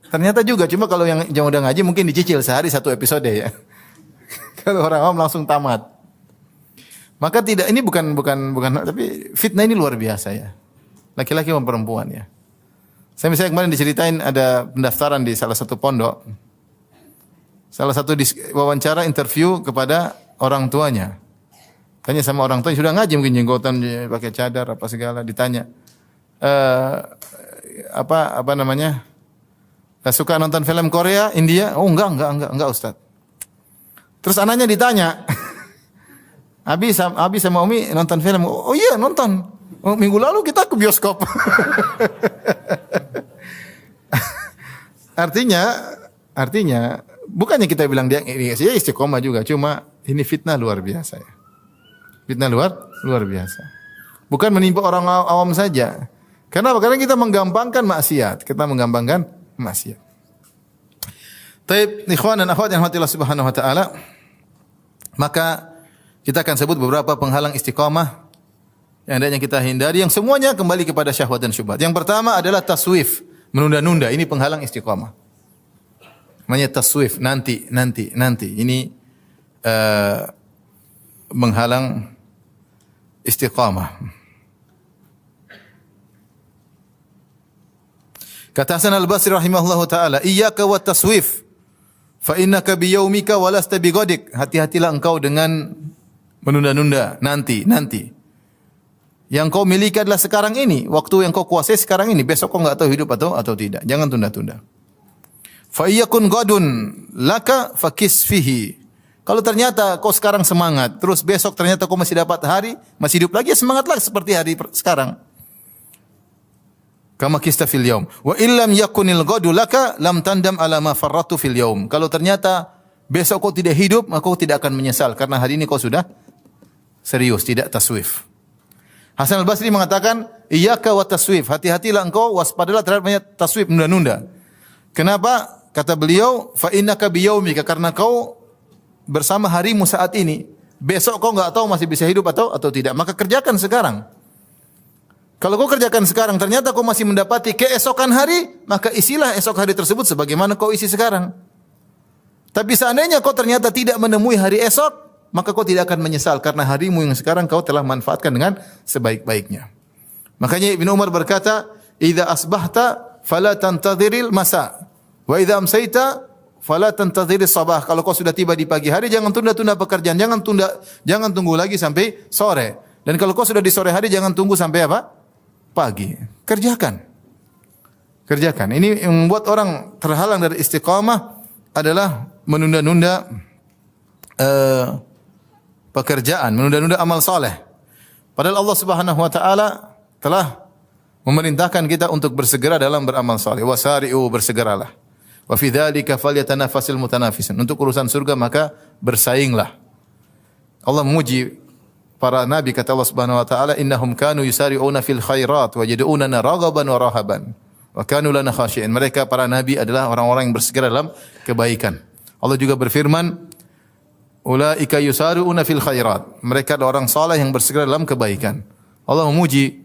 ternyata juga, cuma kalau yang udah ngaji mungkin dicicil sehari 1 episode ya. Kalau orang awam langsung tamat. Maka tidak, ini bukan tapi fitnah ini luar biasa ya. Laki-laki maupun perempuan ya. Saya misalnya kemarin diceritain ada pendaftaran di salah satu pondok. Salah satu wawancara interview kepada orang tuanya. Tanya sama orang tuanya, sudah ngaji mungkin jenggotan pakai cadar apa segala, ditanya. Apa namanya? Suka nonton film Korea, India? Oh enggak Ustaz. Terus anaknya ditanya, Abi sama Umi nonton film. Oh iya nonton. Oh, minggu lalu kita ke bioskop. Artinya bukannya kita bilang dia istiqomah juga, cuma ini fitnah luar biasa ya. Fitnah luar biasa. Bukan menimpa orang awam saja. Kenapa? Karena kita menggampangkan maksiat. Taib, ikhwan dan akhwat yang rahmatillah subhanahu wa ta'ala. Maka kita akan sebut beberapa penghalang istiqamah yang hendaknya kita hindari, yang semuanya kembali kepada syahwat dan syubhat. Yang pertama adalah taswif, menunda-nunda. Ini penghalang istiqamah. Namanya taswif, nanti. Ini menghalang istiqamah. Kata Hasan Al-Basri rahimahullahu taala, "Iyyaka wat taswif, fa innaka bi yaumika wa lasta bi ghadik." Hati-hatilah engkau dengan menunda-nunda, nanti. Yang kau miliki adalah sekarang ini, waktu yang kau kuasai sekarang ini, besok kau enggak tahu hidup atau tidak. Jangan tunda-tunda. Fa iyakun ghadun laka fakis fihi. Kalau ternyata kau sekarang semangat, terus besok ternyata kau masih dapat hari, masih hidup lagi, semangatlah seperti hari sekarang. Kama kista fil yaum. Wa illam yakunil ghadu laka lam tandam ala ma farratu fil yaum. Kalau ternyata besok kau tidak hidup, maka kau tidak akan menyesal karena hari ini kau sudah serius, tidak taswif. Hasan Al-Basri mengatakan, iyyaka wa taswif, hati-hatilah engkau, waspadalah terhadap taswif, menunda-nunda. Kenapa? Kata beliau, fa innaka biyaumika, karena kau bersama harimu saat ini. Besok kau enggak tahu masih bisa hidup atau tidak. Maka kerjakan sekarang. Kalau kau kerjakan sekarang, ternyata kau masih mendapati keesokan hari, maka isilah esok hari tersebut sebagaimana kau isi sekarang. Tapi seandainya kau ternyata tidak menemui hari esok, maka kau tidak akan menyesal karena harimu yang sekarang kau telah manfaatkan dengan sebaik-baiknya. Makanya Ibnu Umar berkata, "Idza asbahta fala tantadhiril masa, wa idza amsayta fala tantadhiris sabah." Kalau kau sudah tiba di pagi hari, jangan tunda-tunda pekerjaan, jangan tunggu lagi sampai sore. Dan kalau kau sudah di sore hari, jangan tunggu sampai apa? Pagi. Kerjakan. Ini yang membuat orang terhalang dari istiqamah adalah menunda-nunda eh, pekerjaan, menunda-nunda amal saleh. Padahal Allah Subhanahu wa taala telah memerintahkan kita untuk bersegera dalam beramal saleh. Wasari'u, bersegeralah. Wa fi dzalika falyatanafasil mutanafisun. Untuk urusan surga maka bersainglah. Allah memuji para nabi, kata Allah Subhanahu wa taala, innahum kanu yusari'una fil khairat wa yad'unana raghaban wa rahaban wa kanu lana khashi'in. Mereka para nabi adalah orang-orang yang bersegera dalam kebaikan. Allah juga berfirman, ulaika yusari'una fil khairat. Mereka adalah orang saleh yang bersegera dalam kebaikan. Allah memuji,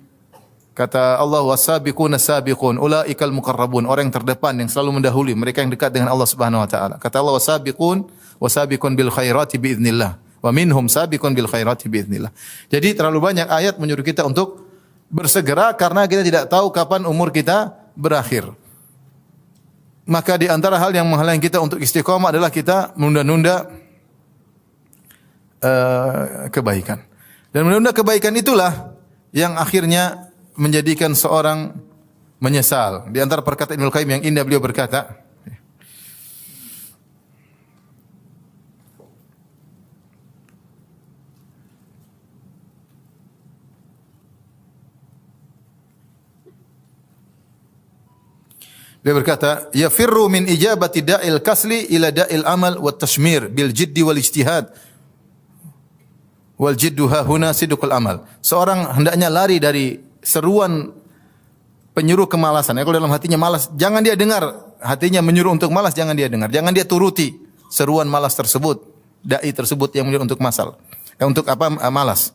kata Allah, wasabiquna sabiqun ulaikal muqarrabun, orang yang terdepan yang selalu mendahului, mereka yang dekat dengan Allah Subhanahu wa taala. Kata Allah, wasabiqun bil khairati biidznillah wa minhum sabiqun bil khairati biidznillah. Jadi terlalu banyak ayat menyuruh kita untuk bersegera karena kita tidak tahu kapan umur kita berakhir. Maka di antara hal yang menghalangi kita untuk istiqamah adalah kita menunda-nunda kebaikan. Dan menunda kebaikan itulah yang akhirnya menjadikan seorang menyesal. Di antara perkataan Ibnu Qayyim yang indah, beliau berkata, yafirru min ijabati da'il kasli ila da'il amal wa tashmir bil jiddi wal ijtihad. Wal jiddu ha huna sidqul amal. Seorang hendaknya lari dari seruan penyuruh kemalasan. Kalau dalam hatinya malas, jangan dia dengar. Hatinya menyuruh untuk malas, jangan dia dengar. Jangan dia turuti seruan malas tersebut, dai tersebut yang menyuruh untuk malas.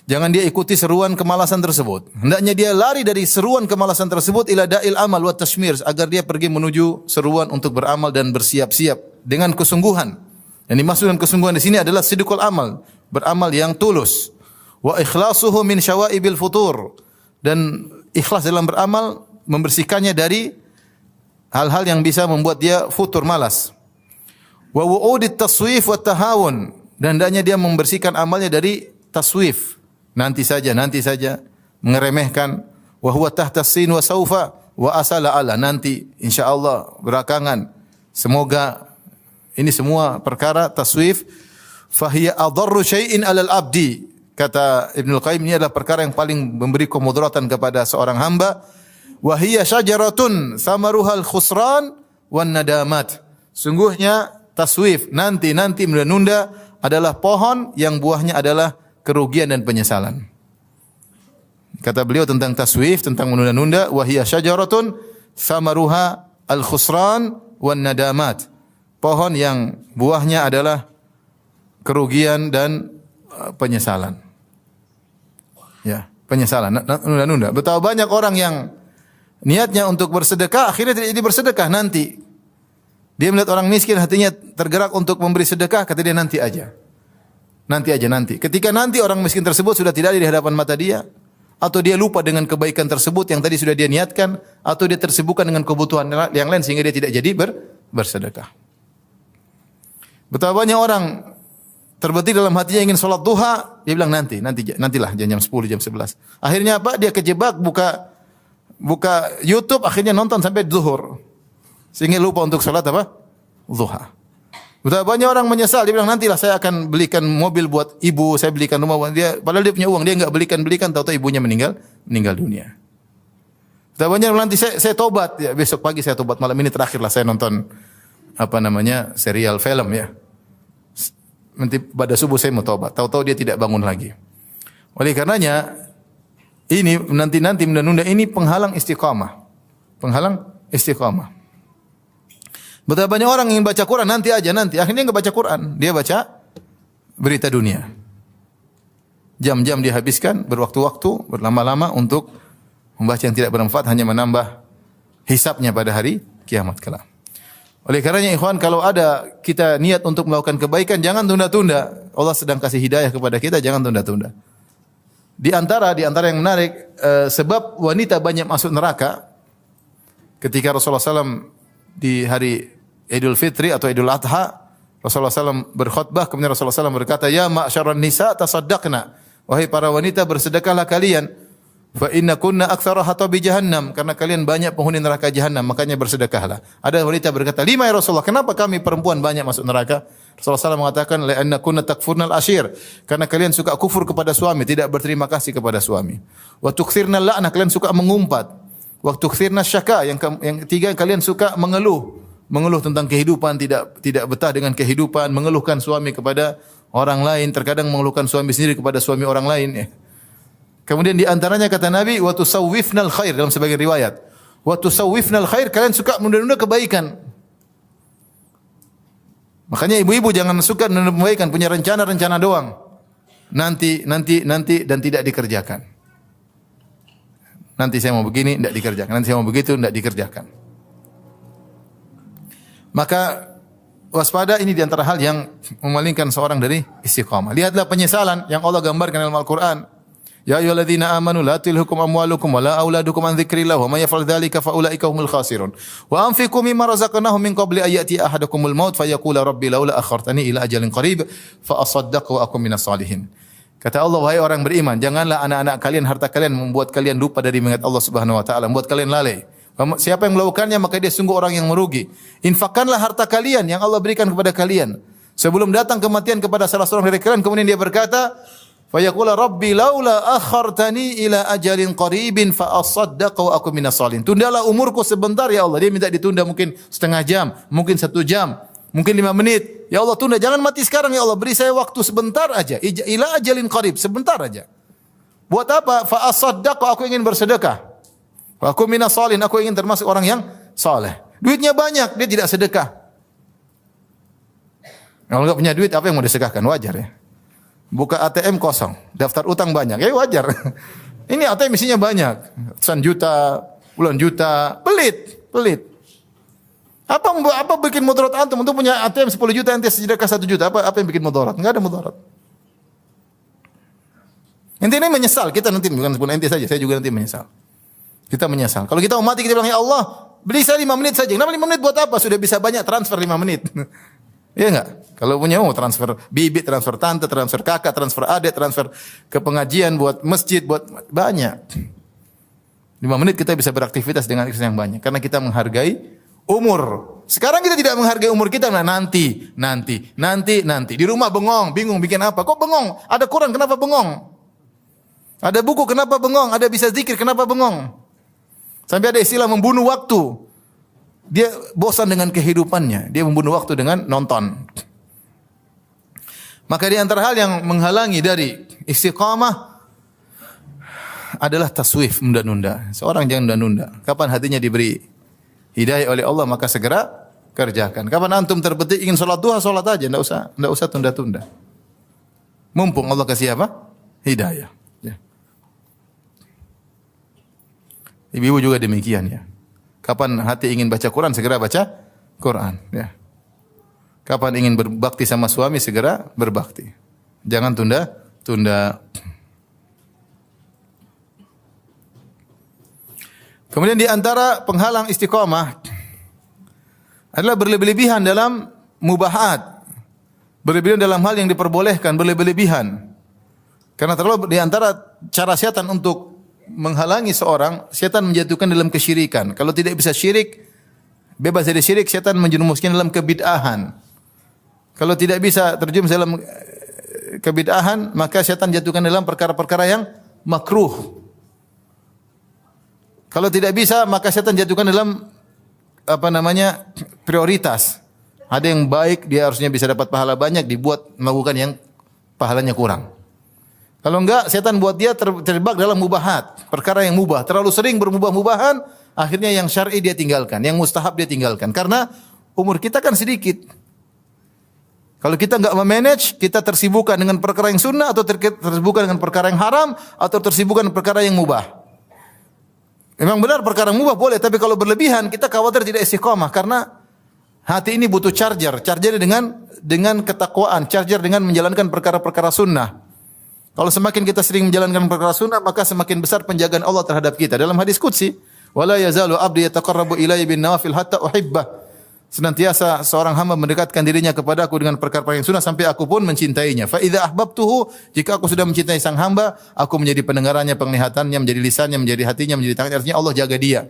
Jangan dia ikuti seruan kemalasan tersebut. Hendaknya dia lari dari seruan kemalasan tersebut ila da'il amal wa tashmir, agar dia pergi menuju seruan untuk beramal dan bersiap-siap dengan kesungguhan. Yang dimaksud dengan kesungguhan di sini adalah sidqul amal, beramal yang tulus. Wa ikhlasuhu min syawaibil futur, dan ikhlas dalam beramal membersihkannya dari hal-hal yang bisa membuat dia futur, malas. Wa wu'udit taswif wa tahawun, dan hendaknya dia membersihkan amalnya dari taswif, nanti saja, mengeremehkan. Wa huwa tahta sin wa saufa wa asala ala, nanti insyaallah, belakangan, semoga. Ini semua perkara taswif. Fahiya adarru syai'in 'alal abdi. Kata Ibnu Qayyim, ini adalah perkara yang paling memberi kemudaratan kepada seorang hamba. Wa hiya syajaratun samaruhal khusran wan nadamat. Sungguhnya taswif, nanti menunda adalah pohon yang buahnya adalah kerugian dan penyesalan. Kata beliau tentang taswif, tentang menunda-nunda, wa hiya syajaratun samaruha al khusran wan nadamat. Pohon yang buahnya adalah kerugian dan penyesalan. Ya, penyesalan, nunda-nunda. Betapa banyak orang yang niatnya untuk bersedekah, akhirnya tidak jadi bersedekah nanti. Dia melihat orang miskin, hatinya tergerak untuk memberi sedekah, kata dia nanti aja. Nanti. Ketika nanti orang miskin tersebut sudah tidak ada di hadapan mata dia, atau dia lupa dengan kebaikan tersebut yang tadi sudah dia niatkan, atau dia tersibukkan dengan kebutuhan yang lain sehingga dia tidak jadi bersedekah. Betapa banyak orang terbetik dalam hatinya ingin sholat duha, dia bilang nantilah jam 10, jam 11. Akhirnya apa? Dia kejebak buka YouTube, akhirnya nonton sampai zuhur. Sehingga lupa untuk sholat apa? Duha. Betapa banyak orang menyesal, dia bilang nantilah saya akan belikan mobil buat ibu, saya belikan rumah buat dia, padahal dia punya uang, dia enggak belikan, tahu-tahu ibunya meninggal dunia. Betapa banyak nanti saya tobat, ya besok pagi saya tobat, malam ini terakhirlah saya nonton serial film ya. Nanti pada subuh saya mau tobat. Tahu-tahu dia tidak bangun lagi. Oleh karenanya ini nanti menunda-nunda ini penghalang istiqamah. Betapa banyak orang ingin baca Quran nanti. Akhirnya enggak baca Quran, dia baca berita dunia. Jam-jam dihabiskan berwaktu-waktu, berlama-lama untuk membaca yang tidak bermanfaat, hanya menambah hisabnya pada hari kiamat kelak. Oleh karenanya ikhwan, kalau ada kita niat untuk melakukan kebaikan, jangan tunda-tunda. Allah sedang kasih hidayah kepada kita, jangan tunda-tunda. Di antara yang menarik, sebab wanita banyak masuk neraka, ketika Rasulullah SAW di hari Idul Fitri atau Idul Adha, Rasulullah SAW berkhutbah, kemudian Rasulullah SAW berkata, ya ma'syaran nisa tasaddaqna, wahai para wanita bersedekahlah kalian. Fa inna kunna aktsara hatabi jahannam, karena kalian banyak penghuni neraka jahannam, makanya bersedekahlah. Ada wanita berkata, "Lima ya Rasulullah, kenapa kami perempuan banyak masuk neraka?" Rasulullah SAW mengatakan la annakunna takfurnal ashir, karena kalian suka kufur kepada suami, tidak berterima kasih kepada suami. Wa tukthirnal la'nah, kalian suka mengumpat. Wa tukthirnas syaka, yang ketiga kalian suka mengeluh tentang kehidupan, tidak betah dengan kehidupan, mengeluhkan suami kepada orang lain, terkadang mengeluhkan suami sendiri kepada suami orang lain ya. Kemudian di antaranya kata Nabi wa tusawwifnal khair, dalam sebagian riwayat. Wa tusawwifnal khair, kalian suka menunda-nunda kebaikan. Makanya ibu-ibu jangan suka menunda-nunda, punya rencana-rencana doang. Nanti dan tidak dikerjakan. Nanti saya mau begini, tidak dikerjakan. Nanti saya mau begitu, tidak dikerjakan. Maka waspada, ini di antara hal yang memalingkan seorang dari istiqamah. Lihatlah penyesalan yang Allah gambarkan dalam Al-Qur'an. Ya ayyuhalladzina amanu la tulhikum amwalukum wala auladukum an dzikrillah wa may yaf'al dzalika fa ulaika humul khasirun. Wa anfiqu mimma razaqnahum min qabli an ya'ti ahadakumul maut fayaqula rabbi laula akhartani ila ajalin qarib fa asaddaq wa akum minas salihin. Kata Allah, wahai orang beriman, janganlah anak-anak kalian, harta kalian membuat kalian lupa dari mengingat Allah Subhanahu wa taala, membuat kalian lalai. Siapa yang melakukannya maka dia sungguh orang yang merugi. Infakkanlah harta kalian yang Allah berikan kepada kalian sebelum datang kematian kepada salah seorang dari kalian, kemudian dia berkata, fayaqula rabbi laula akhartani ila ajalin qaribin fa asaddaq wa akum minas salihin. Tundalah umurku sebentar ya Allah. Dia minta ditunda mungkin setengah jam, mungkin 1 jam, mungkin 5 menit. Ya Allah, tunda, jangan mati sekarang ya Allah, beri saya waktu sebentar aja. Ila ajalin qarib, sebentar aja. Buat apa? Fa asaddaq, aku ingin bersedekah. Wa akum minas salihin, aku ingin termasuk orang yang saleh. Duitnya banyak, dia tidak sedekah. Kalau enggak punya duit, apa yang mau disedekahkan? Wajar ya. Buka ATM kosong, daftar utang banyak, ya wajar. Ini ATM isinya banyak, ratusan juta, puluhan juta, pelit. Apa bikin mudarat antum untuk punya ATM 10 juta ente sedekah 1 juta? Apa yang bikin mudarat? Enggak ada mudarat. Intinya menyesal, kita nanti bukan ente saja, saya juga nanti menyesal. Kita menyesal. Kalau kita mau mati kita bilang ya Allah, beri saya 5 menit saja. Kenapa 5 menit buat apa? Sudah bisa banyak transfer 5 menit. Iya enggak? Kalau punya transfer bibit, transfer tante, transfer kakak, transfer adik, transfer ke pengajian, buat masjid, buat banyak. 5 menit kita bisa beraktivitas dengan yang banyak. Karena kita menghargai umur. Sekarang kita tidak menghargai umur kita. Nah, nanti. Di rumah bengong, bingung bikin apa. Kok bengong? Ada Quran, kenapa bengong? Ada buku, kenapa bengong? Ada bisa zikir, kenapa bengong? Sampai ada istilah membunuh waktu. Dia bosan dengan kehidupannya. Dia membunuh waktu dengan nonton. Maka di antara hal yang menghalangi dari istiqamah adalah taswif, menunda-nunda. Seorang jangan menunda-nunda. Kapan hatinya diberi hidayah oleh Allah, maka segera kerjakan. Kapan antum terbetik ingin sholat duha, sholat aja. Tidak usah tunda-tunda. Mumpung Allah kasih apa? Hidayah. Ya. Ibu-ibu juga demikian ya. Kapan hati ingin baca Quran, segera baca Quran. Ya. Kapan ingin berbakti sama suami, segera berbakti. Jangan tunda. Kemudian di antara penghalang istiqamah adalah berlebih-lebihan dalam mubahat. Berlebihan dalam hal yang diperbolehkan, berlebih-lebihan. Karena terlalu di antara cara setan untuk menghalangi seorang, setan menjatuhkan dalam kesyirikan. Kalau tidak bisa syirik, bebas dari syirik, setan menjerumuskan dalam kebid'ahan. Kalau tidak bisa terjerumus dalam kebid'ahan, maka setan jatuhkan dalam perkara-perkara yang makruh. Kalau tidak bisa, maka setan jatuhkan dalam prioritas. Ada yang baik, dia harusnya bisa dapat pahala banyak, dibuat melakukan yang pahalanya kurang. Kalau enggak, setan buat dia terjebak dalam mubahat, perkara yang mubah. Terlalu sering bermubah-mubahan, akhirnya yang syar'i dia tinggalkan, yang mustahab dia tinggalkan. Karena umur kita kan sedikit. Kalau kita enggak memanage, kita tersibukkan dengan perkara yang sunnah, atau tersibukkan dengan perkara yang haram, atau tersibukkan dengan perkara yang mubah. Memang benar perkara mubah boleh, tapi kalau berlebihan, kita khawatir tidak istiqamah. Karena hati ini butuh charger dengan ketakwaan, charger dengan menjalankan perkara-perkara sunnah. Kalau semakin kita sering menjalankan perkara sunnah, maka semakin besar penjagaan Allah terhadap kita. Dalam hadis qudsi, wala yazalu abdi yataqarrabu ilayya bin nawafil hatta uhibbah. Senantiasa seorang hamba mendekatkan dirinya kepadaku dengan perkara-perkara yang sunnah sampai aku pun mencintainya. Fa idza ahbabtuhu, jika aku sudah mencintai sang hamba, aku menjadi pendengarannya, penglihatannya, menjadi lisannya, menjadi hatinya, menjadi tangannya. Artinya Allah jaga dia.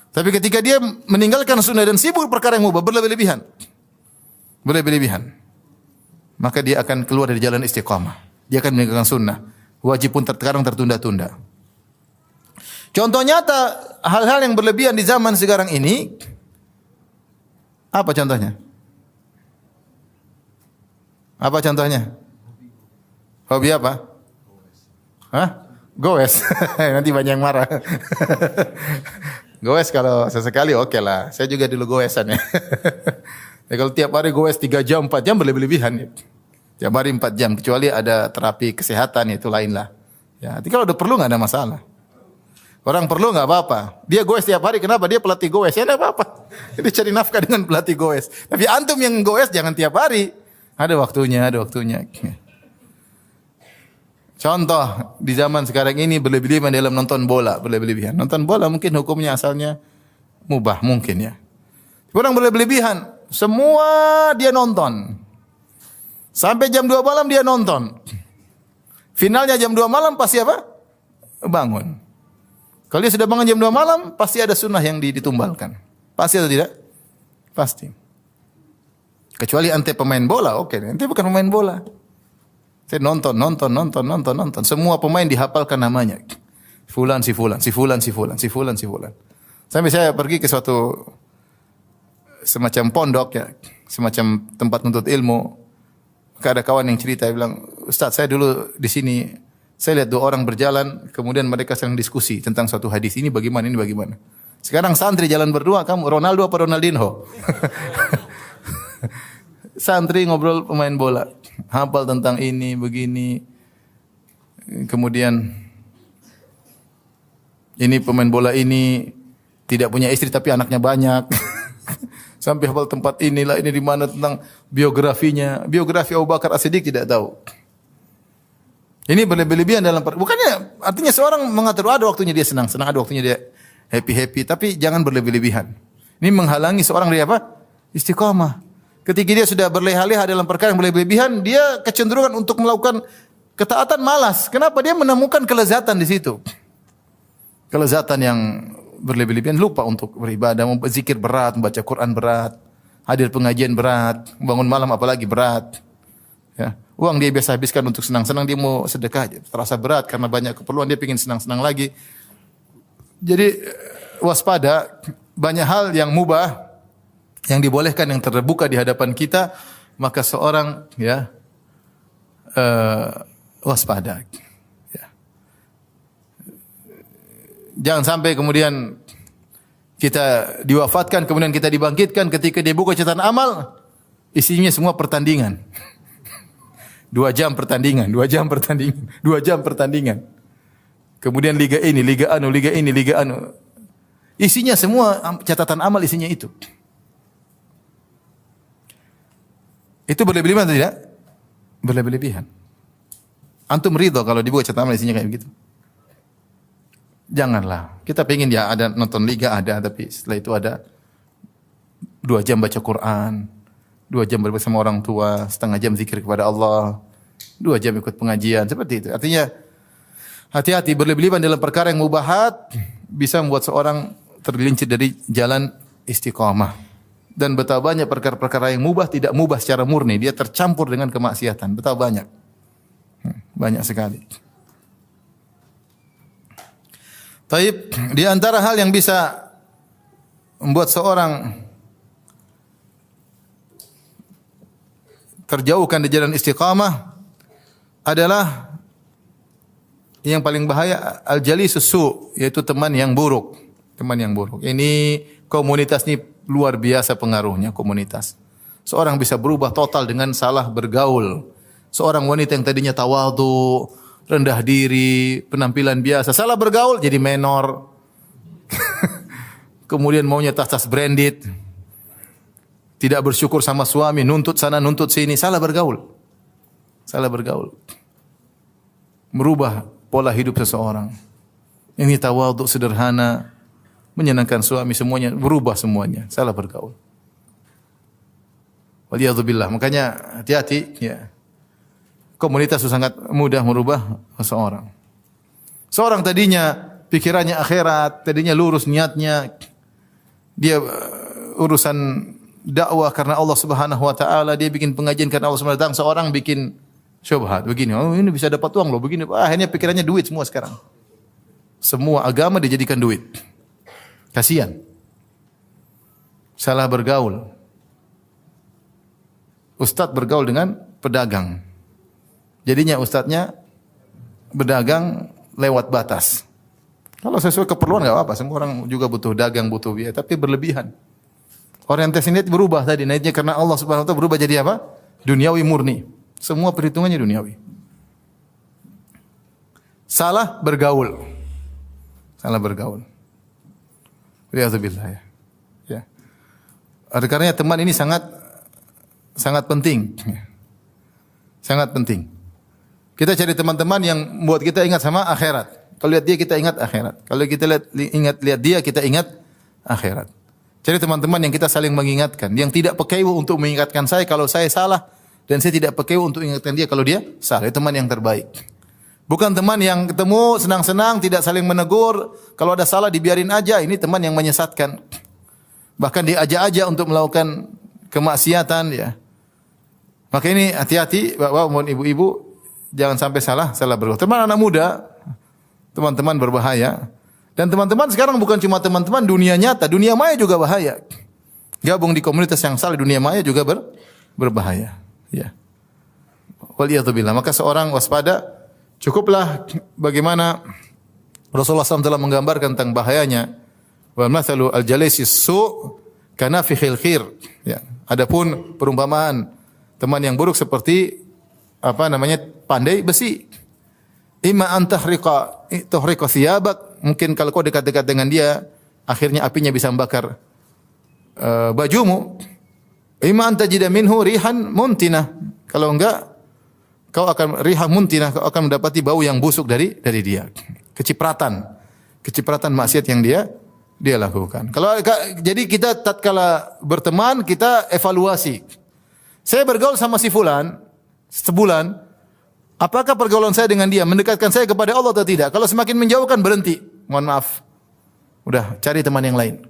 Tapi ketika dia meninggalkan sunnah dan sibuk perkara yang mubah, berlebih-lebihan. maka dia akan keluar dari jalan istiqamah. Dia akan meninggalkan sunnah. Wajib pun terkadang tertunda-tunda. Contoh nyata hal-hal yang berlebihan di zaman sekarang ini, apa contohnya? Apa contohnya? Hobi apa? Hah? Goes. Nanti banyak yang marah. Goes kalau sesekali oke lah. Saya juga dulu goesan ya. Ya kalau tiap hari goes 3 jam, 4 jam berlebihan. Ya. Tiap hari 4 jam. Kecuali ada terapi kesehatan, itu lain lah. Ya, tapi kalau udah perlu nggak ada masalah. Orang perlu nggak apa-apa. Dia goes tiap hari, kenapa? Dia pelatih goes, ya nggak apa-apa. Jadi cari nafkah dengan pelatih goes. Tapi antum yang goes jangan tiap hari. Ada waktunya, ada waktunya. Contoh di zaman sekarang ini berlebihan dalam nonton bola, berlebihan. Nonton bola mungkin hukumnya asalnya mubah mungkin ya. Orang berlebihan, semua dia nonton. Sampai jam 2 malam dia nonton. Finalnya jam 2 malam pasti apa? Bangun. Kalau dia sudah bangun jam 2 malam, pasti ada sunnah yang ditumbalkan. Pasti atau tidak? Pasti. Kecuali ante pemain bola, oke. Ante bukan pemain bola. Saya nonton. Semua pemain dihafalkan namanya. Fulan, si fulan. Sampai saya pergi ke suatu semacam pondok ya, semacam tempat nuntut ilmu. Ada kawan yang cerita, dia bilang, Ustaz, saya dulu di sini, saya lihat 2 orang berjalan, kemudian mereka sedang diskusi tentang suatu hadis. Ini bagaimana. Sekarang santri jalan berdua, kamu Ronaldo apa Ronaldinho? Santri ngobrol pemain bola, hafal tentang ini, begini. Kemudian ini pemain bola ini tidak punya istri tapi anaknya banyak. Sampai hafal tempat inilah, ini di mana tentang biografinya. Biografi Abu Bakar As-Siddiq tidak tahu. Ini berlebihan dalam bukannya artinya seorang mengatur ada waktunya dia senang-senang, ada waktunya dia happy-happy, tapi jangan berlebihan. Ini menghalangi seorang dari apa? Istiqamah. Ketika dia sudah berleha-leha dalam perkara yang berlebihan, dia kecenderungan untuk melakukan ketaatan malas. Kenapa? Dia menemukan kelezatan di situ. Kelezatan yang berlebihan, lupa untuk beribadah, zikir berat, membaca Quran berat, hadir pengajian berat, bangun malam apalagi berat. Ya. Uang dia biasa habiskan untuk senang-senang, dia mau sedekah, terasa berat karena banyak keperluan, dia ingin senang-senang lagi. Jadi waspada, banyak hal yang mubah, yang dibolehkan, yang terbuka di hadapan kita, maka seorang ya waspada. Ya. Jangan sampai kemudian kita diwafatkan, kemudian kita dibangkitkan, ketika dia buka catatan amal, isinya semua pertandingan. 2 jam pertandingan. Kemudian liga ini, liga anu. Isinya semua catatan amal, isinya itu. Itu berlebihan atau tidak? Berlebihan. Antum ridho kalau dibuka catatan amal isinya kayak begitu? Janganlah. Kita pengen ya ada nonton liga ada, tapi setelah itu ada 2 jam baca Quran, 2 jam bersama orang tua, setengah jam zikir kepada Allah, 2 jam ikut pengajian, seperti itu. Artinya hati-hati berlebihan dalam perkara yang mubahat bisa membuat seorang tergelincir dari jalan istiqamah. Dan betapa banyak perkara-perkara yang mubah tidak mubah secara murni, dia tercampur dengan kemaksiatan. Betapa banyak. Banyak sekali. Taib, di antara hal yang bisa membuat seorang terjauhkan di jalan istiqamah adalah yang paling bahaya al-jalisus su, yaitu teman yang buruk. Teman yang buruk. Ini komunitas ini luar biasa pengaruhnya komunitas. Seorang bisa berubah total dengan salah bergaul. Seorang wanita yang tadinya tawadhu, rendah diri, penampilan biasa, salah bergaul jadi menor. Kemudian maunya tas-tas branded. Tidak bersyukur sama suami, nuntut sana, nuntut sini, salah bergaul. Salah bergaul. Merubah pola hidup seseorang. Ini tawadhu, sederhana, menyenangkan suami, semuanya berubah semuanya, salah bergaul. Waliyadzubillah. Makanya hati-hati ya. Komunitas itu sangat mudah merubah seseorang. Seorang tadinya pikirannya akhirat, tadinya lurus niatnya, dia urusan dakwah karena Allah Subhanahu wa taala, dia bikin pengajian karena Allah Subhanahu wa taala. Seorang bikin syubhat begini, oh ini bisa dapat uang loh begini. Akhirnya pikirannya duit semua sekarang. Semua agama dijadikan duit. Kasihan. Salah bergaul. Ustadz bergaul dengan pedagang. Jadinya ustadznya berdagang lewat batas. Kalau sesuai keperluan enggak apa-apa, semua orang juga butuh dagang, butuh biaya, tapi berlebihan. Orientasi niat berubah tadi, niatnya karena Allah Subhanahu wa taala berubah jadi apa? Duniawi murni. Semua perhitungannya duniawi. Salah bergaul. Salah bergaul. Riyadzubillah ya. Ya. Oleh karenanya teman ini sangat penting. Sangat penting. Kita cari teman-teman yang membuat kita ingat sama akhirat. Kalau lihat dia kita ingat akhirat. Kalau kita lihat dia kita ingat akhirat. Cari teman-teman yang kita saling mengingatkan, yang tidak pekewu untuk mengingatkan saya kalau saya salah dan saya tidak pekewu untuk mengingatkan dia kalau dia salah. Itu teman yang terbaik. Bukan teman yang ketemu senang-senang tidak saling menegur, kalau ada salah dibiarin aja. Ini teman yang menyesatkan. Bahkan diajak-ajak untuk melakukan kemaksiatan ya. Maka ini hati-hati Bapak maupun ibu-ibu, jangan sampai salah bergaul. Teman anak muda, teman-teman berbahaya. Dan teman-teman sekarang bukan cuma teman-teman dunia nyata, dunia maya juga bahaya. Gabung di komunitas yang salah dunia maya juga berbahaya. Ya. Waliyadzubillah. Maka seorang waspada, cukuplah bagaimana Rasulullah SAW telah menggambarkan tentang bahayanya. Wa mathalu al-jalisi su' kanafikhil khir. Ya. Adapun perumpamaan teman yang buruk seperti pandai besi. Imma an tahriqa thiyabak, mungkin kalau kau dekat-dekat dengan dia akhirnya apinya bisa membakar bajumu. Imma an tajida minhu rihan muntinah, kalau enggak kau akan rihan muntinah, kau akan mendapati bau yang busuk dari dia. Kecipratan maksiat yang dia lakukan. Jadi kita tatkala berteman kita evaluasi. Saya bergaul sama si fulan sebulan, apakah pergaulan saya dengan dia mendekatkan saya kepada Allah atau tidak? Kalau semakin menjauhkan berhenti. Mohon maaf. Udah cari teman yang lain.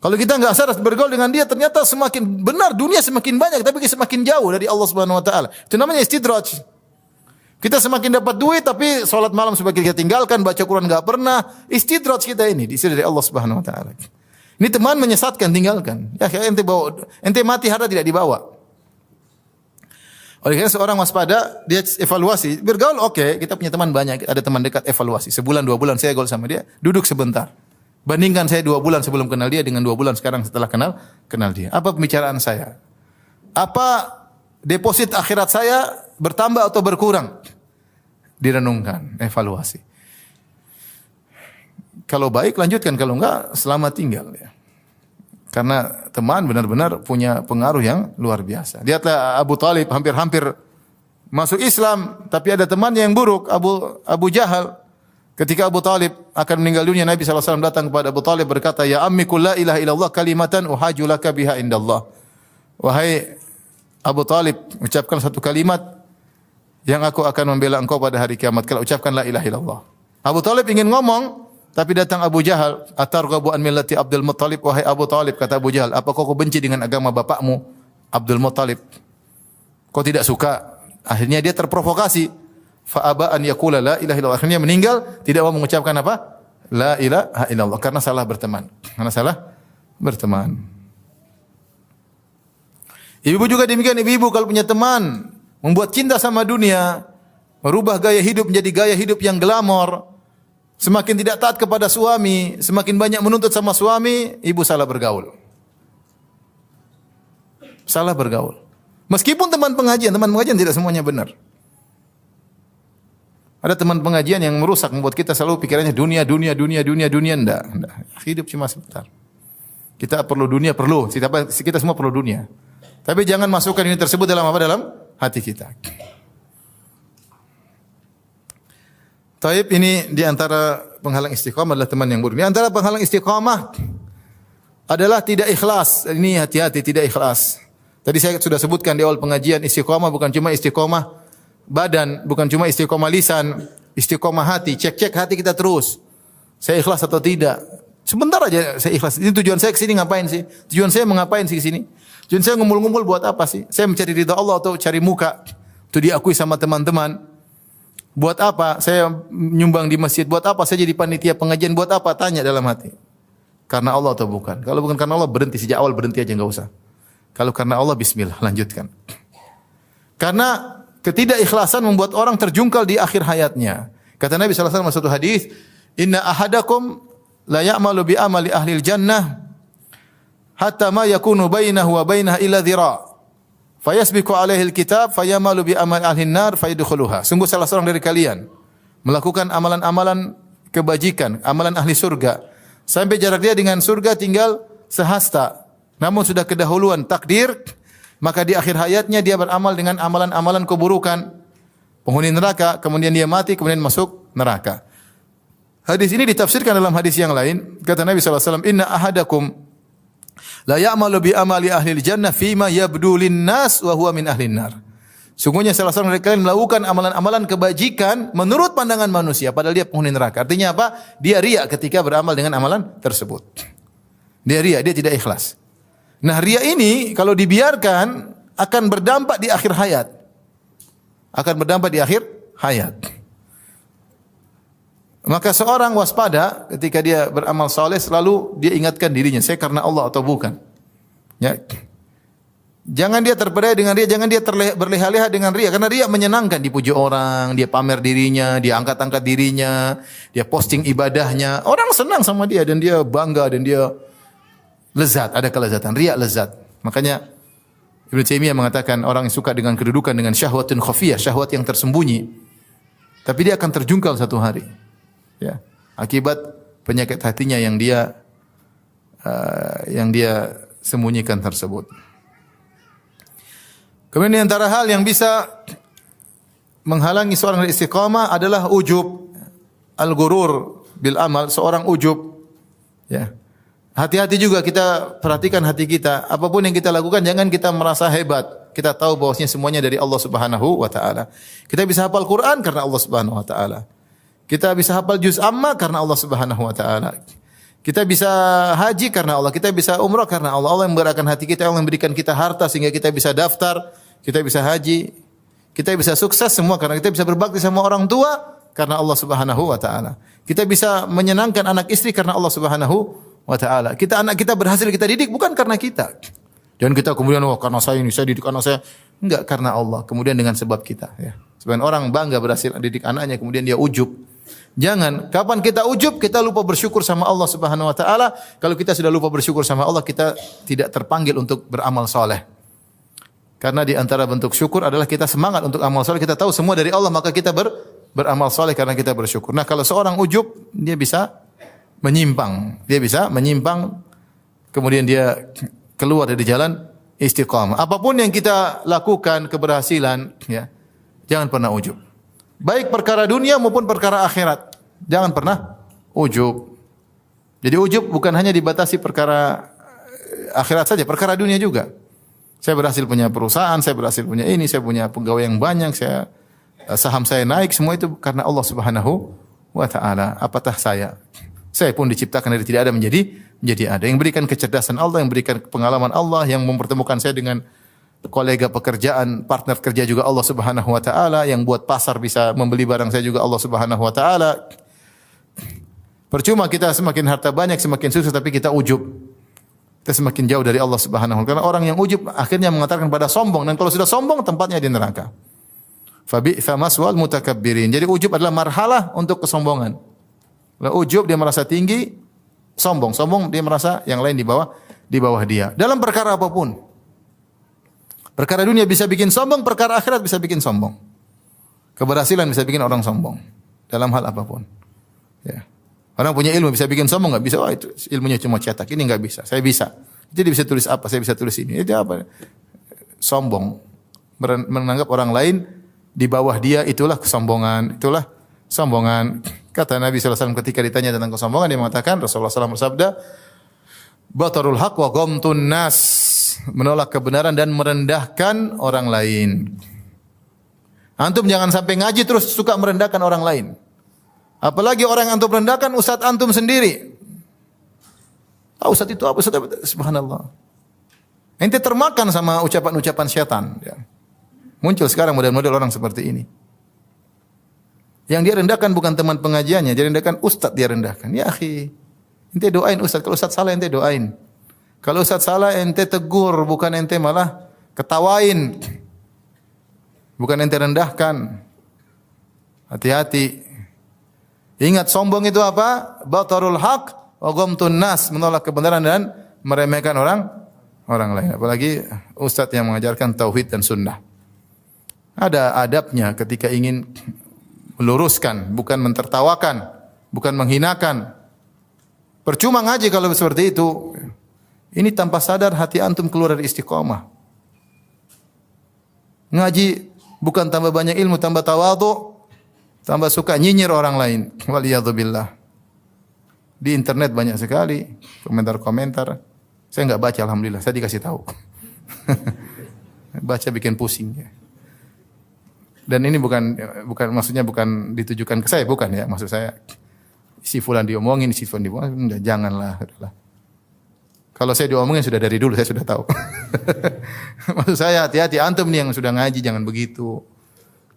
Kalau kita enggak sadar bergaul dengan dia ternyata semakin benar dunia semakin banyak tapi semakin jauh dari Allah Subhanahu wa taala. Itu namanya istidraj. Kita semakin dapat duit tapi salat malam sebagian kita tinggalkan, baca Quran enggak pernah. Istidraj kita ini diisi dari Allah Subhanahu wa taala. Ini teman menyesatkan, tinggalkan. Ya ente mati harta tidak dibawa. Oleh karena seorang waspada, dia evaluasi. Bergaul oke, kita punya teman banyak, ada teman dekat, evaluasi. Sebulan, 2 bulan saya gaul sama dia, duduk sebentar. Bandingkan saya 2 bulan sebelum kenal dia dengan 2 bulan sekarang setelah kenal dia. Apa pembicaraan saya? Apa deposit akhirat saya bertambah atau berkurang? Direnungkan, evaluasi. Kalau baik lanjutkan, kalau enggak selamat tinggal ya. Karena teman benar-benar punya pengaruh yang luar biasa. Lihatlah Abu Talib hampir-hampir masuk Islam, tapi ada teman yang buruk, Abu Jahal. Ketika Abu Talib akan meninggal dunia, Nabi SAW datang kepada Abu Talib berkata, "Ya ammi qul la ilaha illallah kalimatan uhaju laka biha indallah." Wahai Abu Talib, ucapkan satu kalimat yang aku akan membela engkau pada hari kiamat. Kalau ucapkan la ilaha illallah. Abu Talib ingin ngomong, tapi datang Abu Jahal, "Atarghabu an millati Abdul Muttalib?" Wahai Abu Talib, kata Abu Jahal, "Apakah kau benci dengan agama bapakmu Abdul Muttalib? Kau tidak suka?" Akhirnya dia terprovokasi. Fa aba an yaqula la ilaha illallah. Akhirnya meninggal tidak mau mengucapkan apa? La ilaha illallah karena salah berteman. Ibu juga demikian, ibu kalau punya teman membuat cinta sama dunia, merubah gaya hidup menjadi gaya hidup yang glamor, semakin tidak taat kepada suami, semakin banyak menuntut sama suami, ibu salah bergaul. Salah bergaul. Meskipun teman pengajian tidak semuanya benar. Ada teman pengajian yang merusak, membuat kita selalu pikirannya dunia. Enggak. Hidup cuma sebentar. Kita perlu dunia, kita semua perlu dunia. Tapi jangan masukkan ini tersebut dalam hati kita. Taib ini di antara penghalang istiqamah adalah teman yang buruk. Di antara penghalang istiqamah adalah tidak ikhlas. Ini hati-hati, tidak ikhlas. Tadi saya sudah sebutkan di awal pengajian, istiqamah bukan cuma istiqamah badan, bukan cuma istiqamah lisan, istiqamah hati. Cek hati kita terus. Saya ikhlas atau tidak? Sebentar aja saya ikhlas. Ini tujuan saya ke sini ngapain sih? Tujuan saya mengapain sih ke sini? Tujuan saya ngumpul-ngumpul buat apa sih? Saya mencari ridha Allah atau cari muka untuk diakui sama teman-teman? Buat apa? Saya nyumbang di masjid. Buat apa? Saya jadi panitia pengajian. Buat apa? Tanya dalam hati. Karena Allah atau bukan? Kalau bukan karena Allah, berhenti sejak awal, berhenti aja, enggak usah. Kalau karena Allah, bismillah, lanjutkan. Karena ketidakikhlasan membuat orang terjungkal di akhir hayatnya. Kata Nabi sallallahu alaihi wasallam satu hadis, "Inna ahadakum la ya'malu bi amali ahlil jannah hatta ma yakunu bainahu wa bainaha illa dhira'. Fayasbiqu alaihi alkitab fayamalu bi amali ahlin nar fayadkhuluha." Sungguh salah seorang dari kalian melakukan amalan-amalan kebajikan, amalan ahli surga, sampai jarak dia dengan surga tinggal sehasta. Namun sudah kedahuluan takdir, maka di akhir hayatnya dia beramal dengan amalan-amalan keburukan, penghuni neraka, kemudian dia mati, kemudian masuk neraka. Hadis ini ditafsirkan dalam hadis yang lain, kata Nabi sallallahu alaihi wasallam, "Inna ahadakum la ya'malu bi amali ahli jannah fima yabdu lin-nas wa huwa min ahli nar." Sungguhnya salah seorang dari kalian melakukan amalan-amalan kebajikan menurut pandangan manusia, padahal dia penghuni neraka. Artinya apa? Dia riya ketika beramal dengan amalan tersebut. Dia riya, dia tidak ikhlas. Nah, riya ini kalau dibiarkan akan berdampak di akhir hayat. Akan berdampak di akhir hayat. Maka seorang waspada ketika dia beramal saleh, selalu dia ingatkan dirinya, saya karena Allah atau bukan. Ya. Jangan dia terpedaya dengan riya, jangan dia berleha-leha dengan riya, karena riya menyenangkan, dipuji orang, dia pamer dirinya, dia angkat-angkat dirinya, dia posting ibadahnya. Orang senang sama dia dan dia bangga dan dia lezat, ada kelezatan. Riya lezat. Makanya Ibnu Taimiyah mengatakan orang yang suka dengan kedudukan, dengan syahwatun khafiyah, syahwat yang tersembunyi, tapi dia akan terjungkal satu hari. Ya, akibat penyakit hatinya yang dia sembunyikan tersebut. Kemudian di antara hal yang bisa menghalangi seorang dari istiqamah adalah ujub, al-ghurur bil amal, seorang ujub. Ya. Hati-hati juga kita perhatikan hati kita. Apapun yang kita lakukan jangan kita merasa hebat. Kita tahu bahwasanya semuanya dari Allah Subhanahu wa taala. Kita bisa hafal Quran karena Allah Subhanahu wa taala. Kita bisa hafal juz amma karena Allah Subhanahu wa taala. Kita bisa haji karena Allah, kita bisa umrah karena Allah. Allah yang menggerakkan hati kita, Allah yang memberikan kita harta sehingga kita bisa daftar, kita bisa haji, kita bisa sukses semua karena kita bisa berbakti sama orang tua karena Allah Subhanahu wa taala. Kita bisa menyenangkan anak istri karena Allah Subhanahu wa taala. Anak kita berhasil kita didik bukan karena kita. Jangan kita kemudian karena saya ini saya didik anak saya, enggak, karena Allah. Kemudian dengan sebab kita, ya. Sebagian orang bangga berhasil didik anaknya kemudian dia ujub. Jangan, kapan kita ujub, kita lupa bersyukur sama Allah Subhanahu wa taala. Kalau kita sudah lupa bersyukur sama Allah, kita tidak terpanggil untuk beramal saleh. Karena di antara bentuk syukur adalah kita semangat untuk amal saleh, kita tahu semua dari Allah, maka kita beramal saleh karena kita bersyukur. Nah, kalau seorang ujub, dia bisa menyimpang. Dia bisa menyimpang, kemudian dia keluar dari jalan istiqamah. Apapun yang kita lakukan keberhasilan, ya, jangan pernah ujub. Baik perkara dunia maupun perkara akhirat. Jangan pernah ujub. Jadi ujub bukan hanya dibatasi perkara akhirat saja, perkara dunia juga. Saya berhasil punya perusahaan, saya berhasil punya ini, saya punya pegawai yang banyak, saham saya naik, semua itu karena Allah Subhanahu wa taala. Apatah saya? Saya pun diciptakan dari tidak ada menjadi ada. Yang berikan kecerdasan Allah, yang berikan pengalaman Allah, yang mempertemukan saya dengan kolega pekerjaan, partner kerja juga Allah Subhanahu wa taala, yang buat pasar bisa membeli barang saya juga Allah Subhanahu wa taala. Percuma kita semakin harta banyak, semakin sukses tapi kita ujub. Kita semakin jauh dari Allah Subhanahu wa taala. Karena orang yang ujub akhirnya mengatakan pada sombong, dan kalau sudah sombong tempatnya di neraka. Fabi'sa maswal mutakabbirin. Jadi ujub adalah marhalah untuk kesombongan. Kalau ujub dia merasa tinggi, sombong dia merasa yang lain di bawah dia. Dalam perkara apapun. Perkara dunia bisa bikin sombong, perkara akhirat bisa bikin sombong. Keberhasilan bisa bikin orang sombong dalam hal apapun. Ya. Orang punya ilmu bisa bikin sombong, enggak bisa. Wah, itu ilmunya cuma cetak. Ini enggak bisa. Saya bisa. Jadi bisa tulis apa? Saya bisa tulis ini. Itu apa? Sombong. Menganggap orang lain di bawah dia, itulah kesombongan. Itulah sombongan. Kata Nabi sallallahu alaihi wasallam ketika ditanya tentang kesombongan, dia mengatakan, Rasulullah sallallahu alaihi wasallam bersabda, "Batarul haq wa ghamtun nas." Menolak kebenaran dan merendahkan orang lain. Antum jangan sampai ngaji terus suka merendahkan orang lain. Apalagi orang yang antum rendahkan ustaz antum sendiri. Ah, Ustaz itu apa? Ustaz apa? Subhanallah. Ente termakan sama ucapan-ucapan syaitan. Ya. Muncul sekarang model-model orang seperti ini. Yang dia rendahkan bukan teman pengajiannya, dia rendahkan ustaz dia rendahkan. Ya akhi, ente doain ustaz. Kalau ustaz salah ente doain. Kalau ustaz salah ente tegur, bukan ente malah ketawain. Bukan ente rendahkan. Hati-hati. Ingat sombong itu apa? Batarul haq wa ghamtun nas, menolak kebenaran dan meremehkan orang lain. Apalagi ustaz yang mengajarkan tauhid dan sunnah. Ada adabnya ketika ingin meluruskan, bukan mentertawakan, bukan menghinakan. Percuma ngaji kalau seperti itu. Ini tanpa sadar hati antum keluar dari istiqamah. Ngaji bukan tambah banyak ilmu, tambah tawadhu, tambah suka nyinyir orang lain. Waliyadzubillah. Di internet banyak sekali komentar-komentar. Saya enggak baca alhamdulillah, saya dikasih tahu. Baca bikin pusing ya. Dan ini bukan maksudnya bukan ditujukan ke saya, bukan ya. Maksud saya si fulan diomongin, si fulan diomongin, enggak, janganlah, udahlah. Kalau saya diomongin sudah dari dulu, saya sudah tahu. Maksud saya hati-hati antum nih yang sudah ngaji jangan begitu.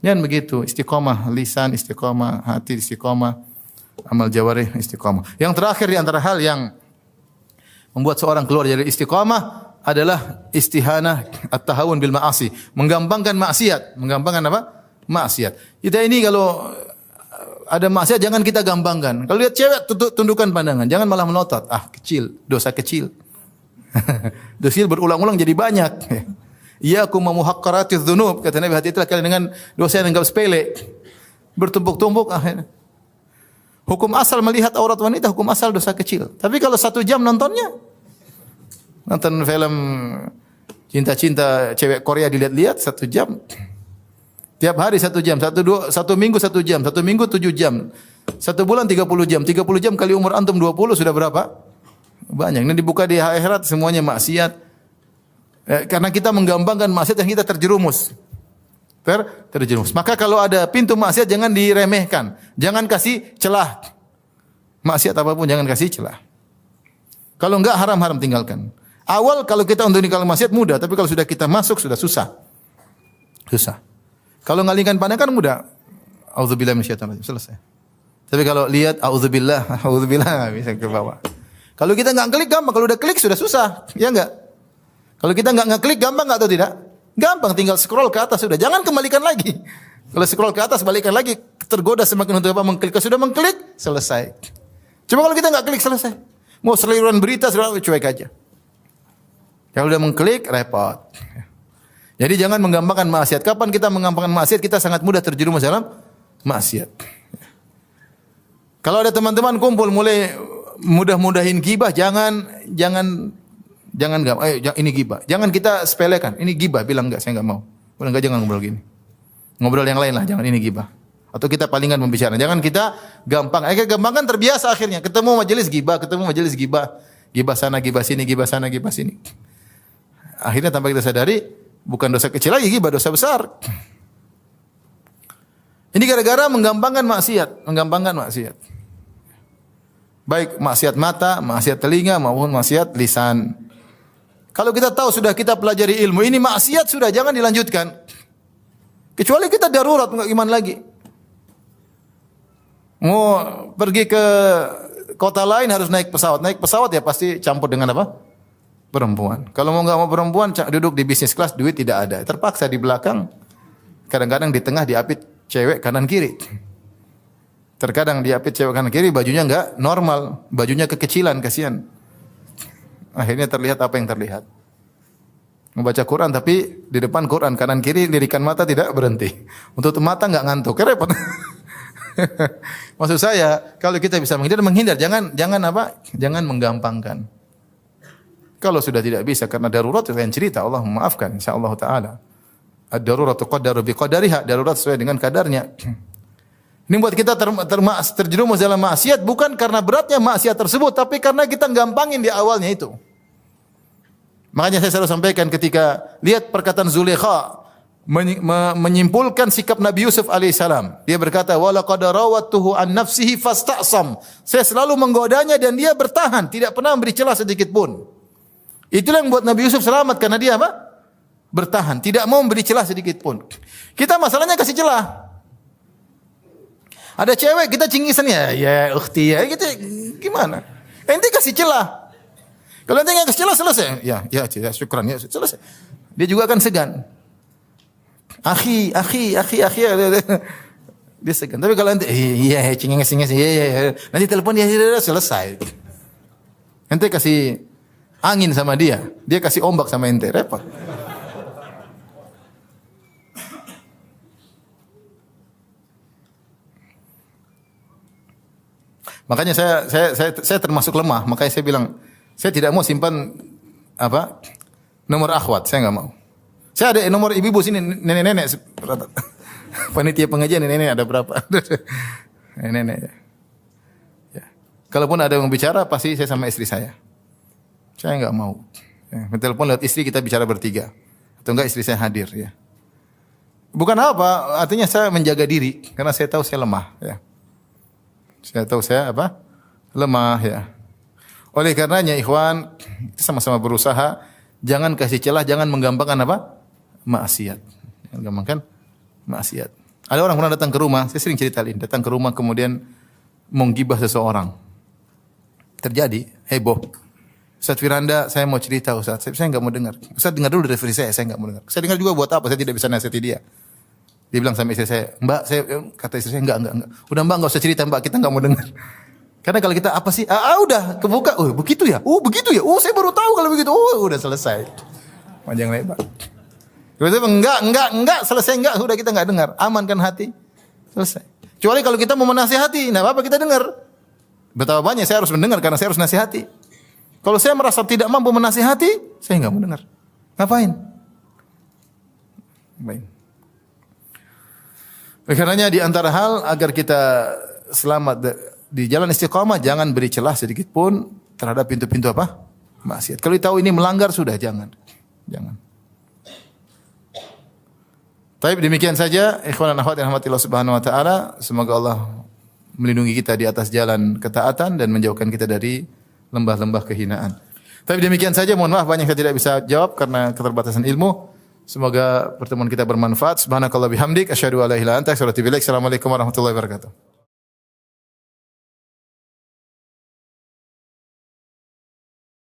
Jangan begitu, istiqomah lisan, istiqomah hati, istiqomah amal jawarih, istiqomah. Yang terakhir di antara hal yang membuat seorang keluar dari istiqomah adalah istihanah at-tahawun bil ma'asi, menggampangkan maksiat. Menggampangkan apa? Maksiat. Kita ini kalau ada maksiat jangan kita gampangkan. Kalau lihat cewek tundukkan pandangan, jangan malah melotot. Ah, kecil, dosa kecil. Dosa berulang-ulang jadi banyak. Iyyakum muhaqqaratiz dzunub, kata Nabi, hati-hatilah kalian dengan dosa yang anggap sepele. Bertumpuk-tumpuk akhirnya. Hukum asal melihat aurat wanita, hukum asal dosa kecil. Tapi kalau 1 jam nontonnya, nonton film cinta-cinta cewek Korea dilihat-lihat 1 jam. Tiap hari 1 jam, 1 minggu 1 jam, 1 minggu 7 jam. 1 bulan 30 jam. 30 jam kali umur antum 20 sudah berapa? Banyak. Ini dibuka di akhirat semuanya maksiat. Karena kita menggampangkan maksiat yang kita terjerumus. Terjerumus. Maka kalau ada pintu maksiat jangan diremehkan. Jangan kasih celah. Maksiat apapun jangan kasih celah. Kalau enggak haram-haram tinggalkan. Awal kalau kita untuk meninggalkan maksiat mudah, tapi kalau sudah kita masuk sudah susah. Susah. Kalau ngalihkan pandangan kan mudah. Auzubillahi minasyaitonir rajim. Selesai. Tapi kalau lihat auzubillah bisa ke bawah. Kalau kita enggak klik gampang, kalau udah klik sudah susah. Ya enggak? Kalau kita enggak ngeklik gampang enggak atau tidak? Gampang, tinggal scroll ke atas sudah. Jangan kembalikan lagi. Kalau scroll ke atas balikan lagi, tergoda semakin untuk apa mengklik. Kalau sudah mengklik, selesai. Coba kalau kita enggak klik selesai. Mau seliruan berita sudah cuek aja. Kalau udah mengklik repot. Jadi jangan menggampangkan maksiat. Kapan kita menggampangkan maksiat, kita sangat mudah terjerumus dalam maksiat. Kalau ada teman-teman kumpul mulai mudah-mudahin gibah, jangan ini gibah. Jangan kita sepelekan. Ini gibah, bilang enggak, saya enggak mau. Bilang enggak, jangan ngobrol gini. Ngobrol yang lain lah, jangan ini gibah. Atau kita palingan membicarakan. Jangan kita gampang. Gampang kan terbiasa akhirnya. Ketemu majelis gibah. Gibah sana, gibah sini, gibah sana, gibah sini. Akhirnya tanpa kita sadari, bukan dosa kecil lagi, gibah dosa besar. Ini gara-gara menggampangkan maksiat. Baik maksiat mata, maksiat telinga, maupun maksiat lisan. Kalau kita tahu sudah kita pelajari ilmu, ini maksiat sudah, jangan dilanjutkan. Kecuali kita darurat, enggak gimana lagi. Mau pergi ke kota lain harus naik pesawat. Naik pesawat ya pasti campur dengan apa? Perempuan. Kalau mau enggak mau perempuan, duduk di bisnis kelas, duit tidak ada. Terpaksa di belakang. Kadang-kadang di tengah diapit cewek kanan kiri. Terkadang diapit cewek kanan kiri, bajunya enggak normal, bajunya kekecilan, kasihan. Akhirnya terlihat apa yang terlihat. Membaca Quran tapi di depan Quran kanan kiri lirikan mata tidak berhenti. Untuk mata enggak ngantuk, repot. Maksud saya, kalau kita bisa menghindar, jangan menggampangkan. Kalau sudah tidak bisa karena darurat, lain cerita, Allah memaafkan insyaallah taala. Ad-daruratu qaddaru biqadariha, darurat sesuai dengan kadarnya. Ini buat kita terjerumus dalam maksiat bukan karena beratnya maksiat tersebut, tapi karena kita gampangin di awalnya itu. Makanya saya selalu sampaikan ketika lihat perkataan Zulaikha, menyimpulkan sikap Nabi Yusuf alaihissalam. Dia berkata, "Wa laqad rawattuhu an nafsihi fasta'sam." Saya selalu menggodanya dan dia bertahan, tidak pernah memberi celah sedikit pun. Itulah yang buat Nabi Yusuf selamat karena dia apa? Bertahan, tidak mau memberi celah sedikit pun. Kita masalahnya kasih celah. Ada cewek kita cingisan ya ukhti ya, gitu gimana? Ente kasih celah. Kalau ente enggak kasih celah selesai. Ya, syukran ya, selesai. Dia juga akan segan. Akhi. Dia segan. Tapi kalau ente iya cinges iya. Nanti telepon dia selesai. Ente kasih angin sama dia kasih ombak sama ente, repot. Makanya saya termasuk lemah, makanya saya bilang saya tidak mau simpan nomor akhwat, saya enggak mau. Saya ada nomor ibu-ibu sini, nenek-nenek panitia pengajian nenek ada berapa? Nenek. Ya. Kalaupun ada yang bicara pasti saya sama istri saya. Saya enggak mau. Ya, telepon lewat istri kita bicara bertiga. Atau enggak istri saya hadir ya. Bukan apa, artinya saya menjaga diri karena saya tahu saya lemah ya. Saya tahu saya lemah ya. Oleh karenanya ikhwan, sama-sama berusaha jangan kasih celah, jangan menggampangkan maksiat. Jangan gampangkan maksiat. Ada orang pernah datang ke rumah, saya sering ceritain, datang ke rumah kemudian menggibah seseorang. Terjadi heboh. Ustaz Firanda, saya mau cerita Ustaz. Saya enggak mau dengar. Ustaz dengar dulu dari versi saya enggak mau dengar. Saya dengar juga buat apa? Saya tidak bisa nasihati dia. Dia bilang sama istri saya, "Mbak, kata istri saya enggak. Udah Mbak enggak usah cerita Mbak, kita enggak mau dengar." Karena kalau kita apa sih? Udah kebuka. Oh, begitu ya? Oh, begitu ya? Oh, saya baru tahu kalau begitu. Oh, udah selesai. Panjang lebar. Terus enggak, selesai enggak, sudah kita enggak dengar. Amankan hati. Selesai. Kecuali kalau kita mau menasihati, enggak apa-apa kita dengar. Betapa banyak saya harus mendengar karena saya harus nasihati. Kalau saya merasa tidak mampu menasihati, saya enggak mau dengar. Ngapain? Baik. Karenanya di antara hal agar kita selamat di jalan istiqamah, jangan beri celah sedikit pun terhadap pintu-pintu maksiat. Kalau tahu ini melanggar sudah jangan. Baik, demikian saja ikhwan dan akhwat yang rahmatillah subhanahu wa taala. Semoga Allah melindungi kita di atas jalan ketaatan dan menjauhkan kita dari lembah-lembah kehinaan. Tapi demikian saja, mohon maaf banyak saya tidak bisa jawab karena keterbatasan ilmu. Semoga pertemuan kita bermanfaat. Subhanakallah bihamdik asyhadu an la ilaha illa anta astaghfiruka wa atubu ilaik. Assalamualaikum warahmatullahi wabarakatuh.